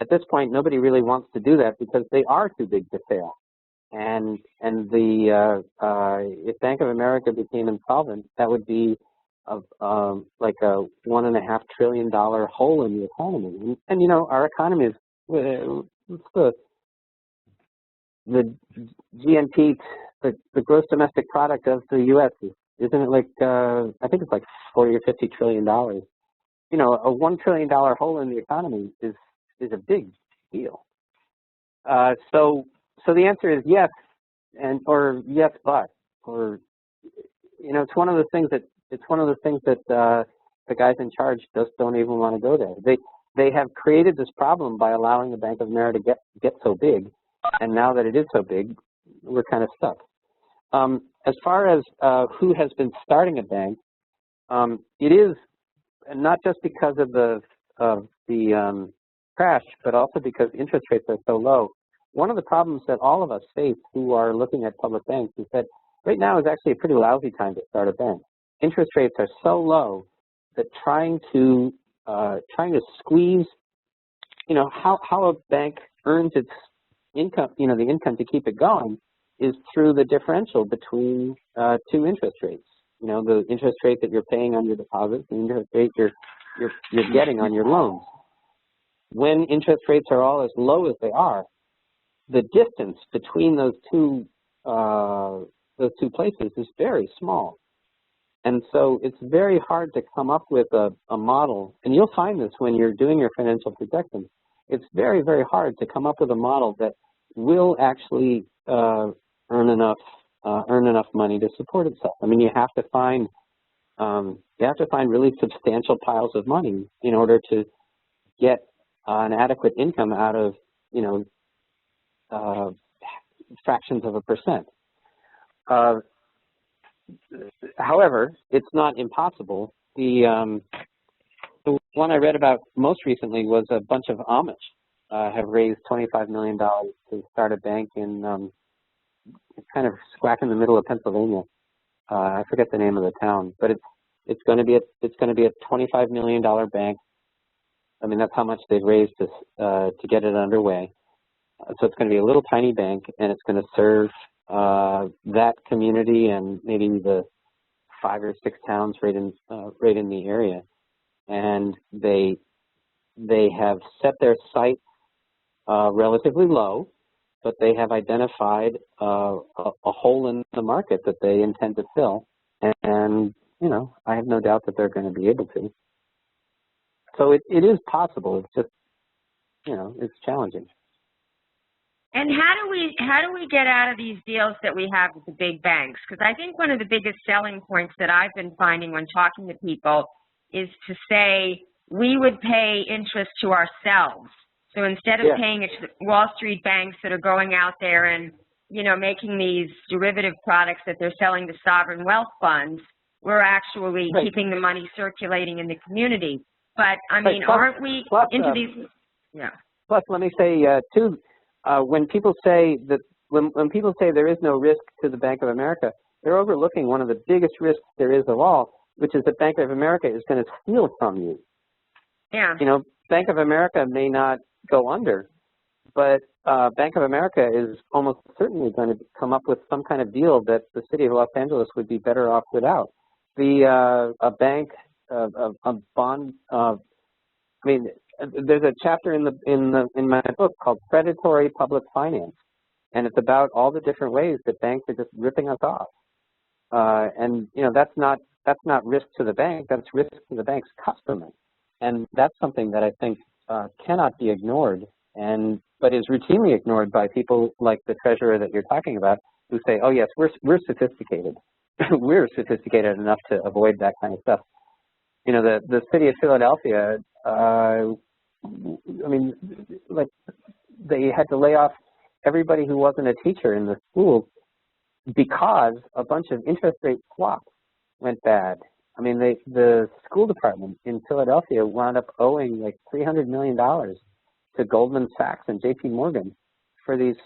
at this point, nobody really wants to do that because they are too big to fail. And if Bank of America became insolvent, that would be like a $1.5 trillion hole in the economy. And you know, our economy is the GNP, the gross domestic product of the U.S. Isn't it like I think it's like $40 or $50 trillion. You know, a $1 trillion hole in the economy is a big deal. So the answer is yes, or yes, but, or, you know, it's one of the things that the guys in charge just don't even want to go there. They have created this problem by allowing the Bank of America to get so big, and now that it is so big, we're kind of stuck. As far as who has been starting a bank, it is not just because of the crash, but also because interest rates are so low. One of the problems that all of us face who are looking at public banks is that right now is actually a pretty lousy time to start a bank. Interest rates are so low that trying to squeeze, you know, how a bank earns its income, you know, the income to keep it going, is through the differential between two interest rates. You know, the interest rate that you're paying on your deposits, the interest rate you're getting on your loans. When interest rates are all as low as they are, the distance between those two places is very small. And so it's very hard to come up with a model, and you'll find this when you're doing your financial projections. It's very, very hard to come up with a model that will actually earn enough money to support itself. I mean, you have to find really substantial piles of money in order to get an adequate income out of, you know, fractions of a percent. However, it's not impossible. The one I read about most recently was a bunch of Amish have raised $25 million to start a bank in kind of squack in the middle of Pennsylvania. I forget the name of the town, but it's going to be a $25 million bank. I mean, that's how much they've raised to get it underway. So it's going to be a little tiny bank, and it's going to serve that community and maybe the 5 or 6 towns right in the area. And they have set their sights relatively low, but they have identified a hole in the market that they intend to fill. And you know, I have no doubt that they're going to be able to. So it is possible. It's just, you know, it's challenging. And how do we get out of these deals that we have with the big banks? Because I think one of the biggest selling points that I've been finding when talking to people is to say we would pay interest to ourselves. So instead of paying it to the Wall Street banks that are going out there and, you know, making these derivative products that they're selling to sovereign wealth funds, we're actually keeping the money circulating in the community. But I mean, aren't we into these? Yeah. Plus, let me say too. When people say that, when people say there is no risk to the Bank of America, they're overlooking one of the biggest risks there is of all, which is that Bank of America is going to steal from you. Yeah. You know, Bank of America may not go under, but Bank of America is almost certainly going to come up with some kind of deal that the city of Los Angeles would be better off without. A bond. I mean, there's a chapter in my book called Predatory Public Finance, and it's about all the different ways that banks are just ripping us off. And you know, that's not risk to the bank. That's risk to the bank's customers, and that's something that I think cannot be ignored. And but is routinely ignored by people like the treasurer that you're talking about, who say, "Oh yes, we're sophisticated. We're sophisticated enough to avoid that kind of stuff." You know, the city of Philadelphia. I mean, like, they had to lay off everybody who wasn't a teacher in the schools because a bunch of interest rate swaps went bad. I mean, the school department in Philadelphia wound up owing like $300 million to Goldman Sachs and J.P. Morgan for these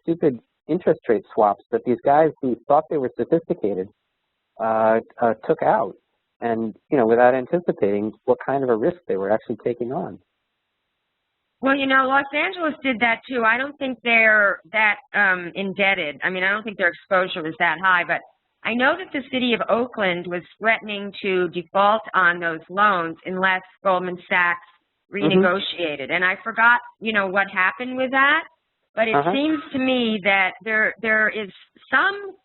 stupid interest rate swaps that these guys who thought they were sophisticated took out, and, you know, without anticipating what kind of a risk they were actually taking on. Well, you know, Los Angeles did that too. I don't think they're that indebted. I mean, I don't think their exposure was that high, but I know that the city of Oakland was threatening to default on those loans unless Goldman Sachs renegotiated. And I forgot, you know, what happened with that, but it seems to me that there is some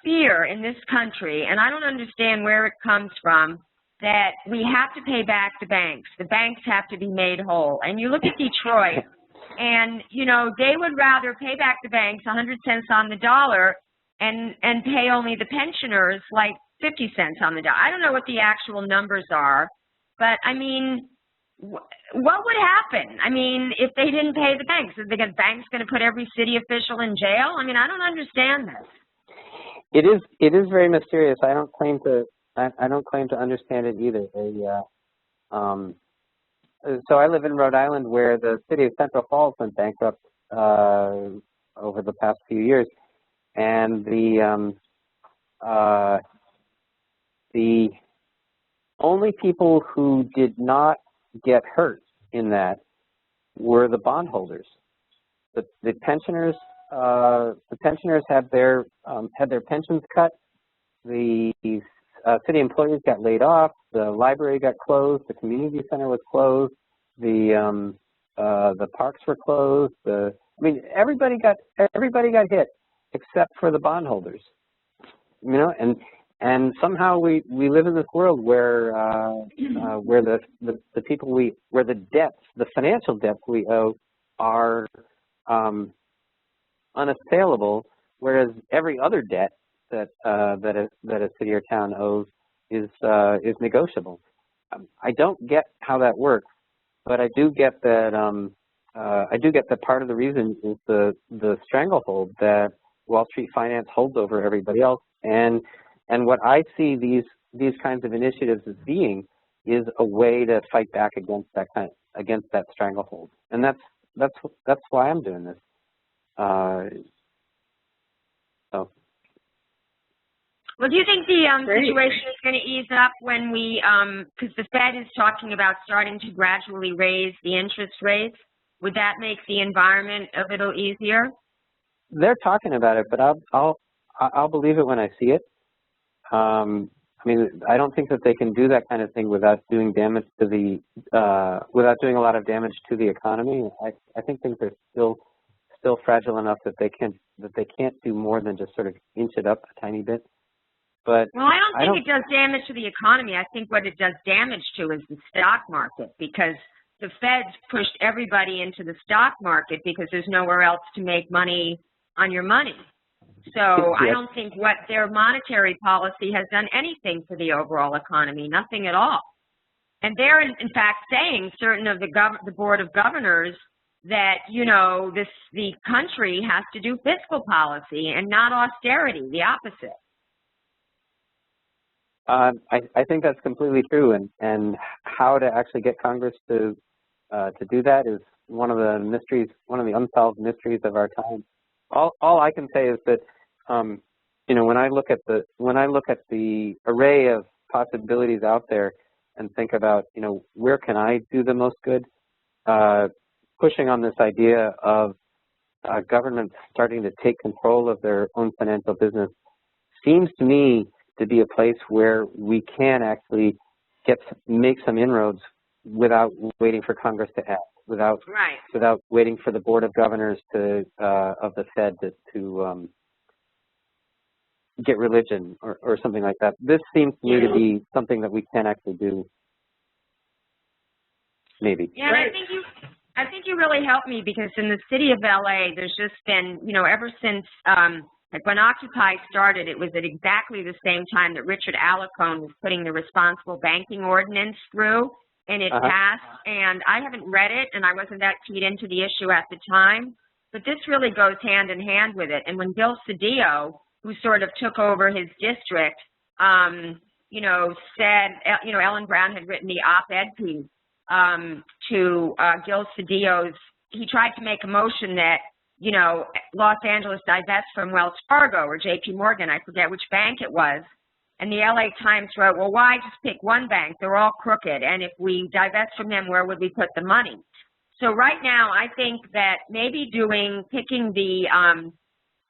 fear in this country, and I don't understand where it comes from, that we have to pay back the banks. The banks have to be made whole. And you look at Detroit, and, you know, they would rather pay back the banks 100 cents on the dollar and pay only the pensioners like 50 cents on the dollar. I don't know what the actual numbers are, but, I mean, what would happen? I mean, if they didn't pay the banks? Are the banks going to put every city official in jail? I mean, I don't understand this. It is very mysterious. I don't claim to understand it either. So I live in Rhode Island, where the city of Central Falls went bankrupt over the past few years, and the only people who did not get hurt in that were the bondholders. The pensioners had their pensions cut. The city employees got laid off. The library got closed. The community center was closed. The parks were closed. I mean, everybody got hit except for the bondholders. You know, and somehow we live in this world where the people where the financial debts we owe are unassailable, whereas every other debt that a city or town owes is negotiable. I don't get how that works, but I do get that part of the reason is the stranglehold that Wall Street finance holds over everybody else, and what I see these kinds of initiatives as being is a way to fight back against that stranglehold, and that's why I'm doing this. Well, do you think the situation is going to ease up when we, because the Fed is talking about starting to gradually raise the interest rates? Would that make the environment a little easier? They're talking about it, but I'll believe it when I see it. I mean, I don't think that they can do that kind of thing without doing damage to without doing a lot of damage to the economy. I think things are still fragile enough that they can't do more than just sort of inch it up a tiny bit. But well, I don't think it does damage to the economy. I think what it does damage to is the stock market, because the Fed's pushed everybody into the stock market because there's nowhere else to make money on your money. So I don't think what their monetary policy has done anything for the overall economy, nothing at all. And they're in fact saying, certain of the Board of Governors, that, you know, the country has to do fiscal policy and not austerity, the opposite. I think that's completely true, and how to actually get Congress to do that is one of the mysteries, one of the unsolved mysteries of our time. All I can say is that you know, when I look at the array of possibilities out there and think about, you know, where can I do the most good, pushing on this idea of governments starting to take control of their own financial business seems to me to be a place where we can actually make some inroads without waiting for Congress to act, without waiting for the Board of Governors of the Fed to get religion or something like that. This seems to me to be something that we can actually do. Maybe. Yeah, and I think you really helped me because in the city of LA, there's just been, you know, ever since, like when Occupy started, it was at exactly the same time that Richard Alacone was putting the responsible banking ordinance through, and it passed. And I haven't read it, and I wasn't that keyed into the issue at the time, but this really goes hand in hand with it. And when Bill Cedillo, who sort of took over his district, you know, said, you know, Ellen Brown had written the op-ed piece to Gil Cedillo's, he tried to make a motion that, you know, Los Angeles divest from Wells Fargo or JP Morgan, I forget which bank it was. And the LA Times wrote, well, why just pick one bank? They're all crooked. And if we divest from them, where would we put the money? So right now, I think that maybe picking the,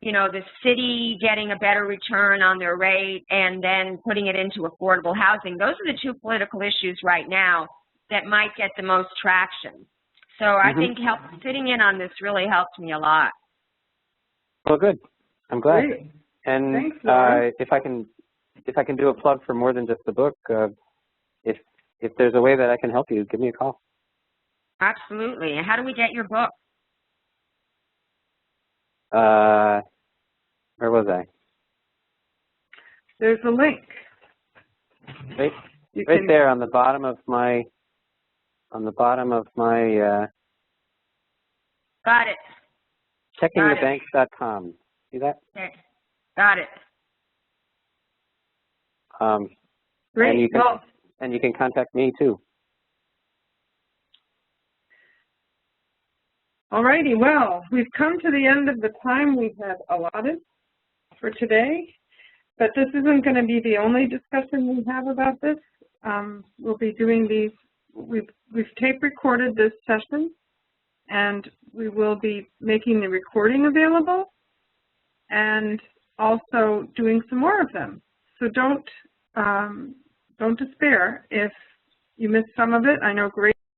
you know, the city getting a better return on their rate and then putting it into affordable housing, those are the two political issues right now that might get the most traction. So I think sitting in on this really helped me a lot. Well, good. I'm glad. Great. And Thanks, Laura. if I can do a plug for more than just the book, if there's a way that I can help you, give me a call. Absolutely. And how do we get your book? Where was I? There's a link. Right there on the bottom of my. Got it. Checkingthebanks.com. See that? Okay. Got it. Great. And you can contact me too. All righty. Well, we've come to the end of the time we had allotted for today, but this isn't going to be the only discussion we have about this. We'll be doing these. We've tape recorded this session, and we will be making the recording available and also doing some more of them. So don't despair if you missed some of it. I know Grace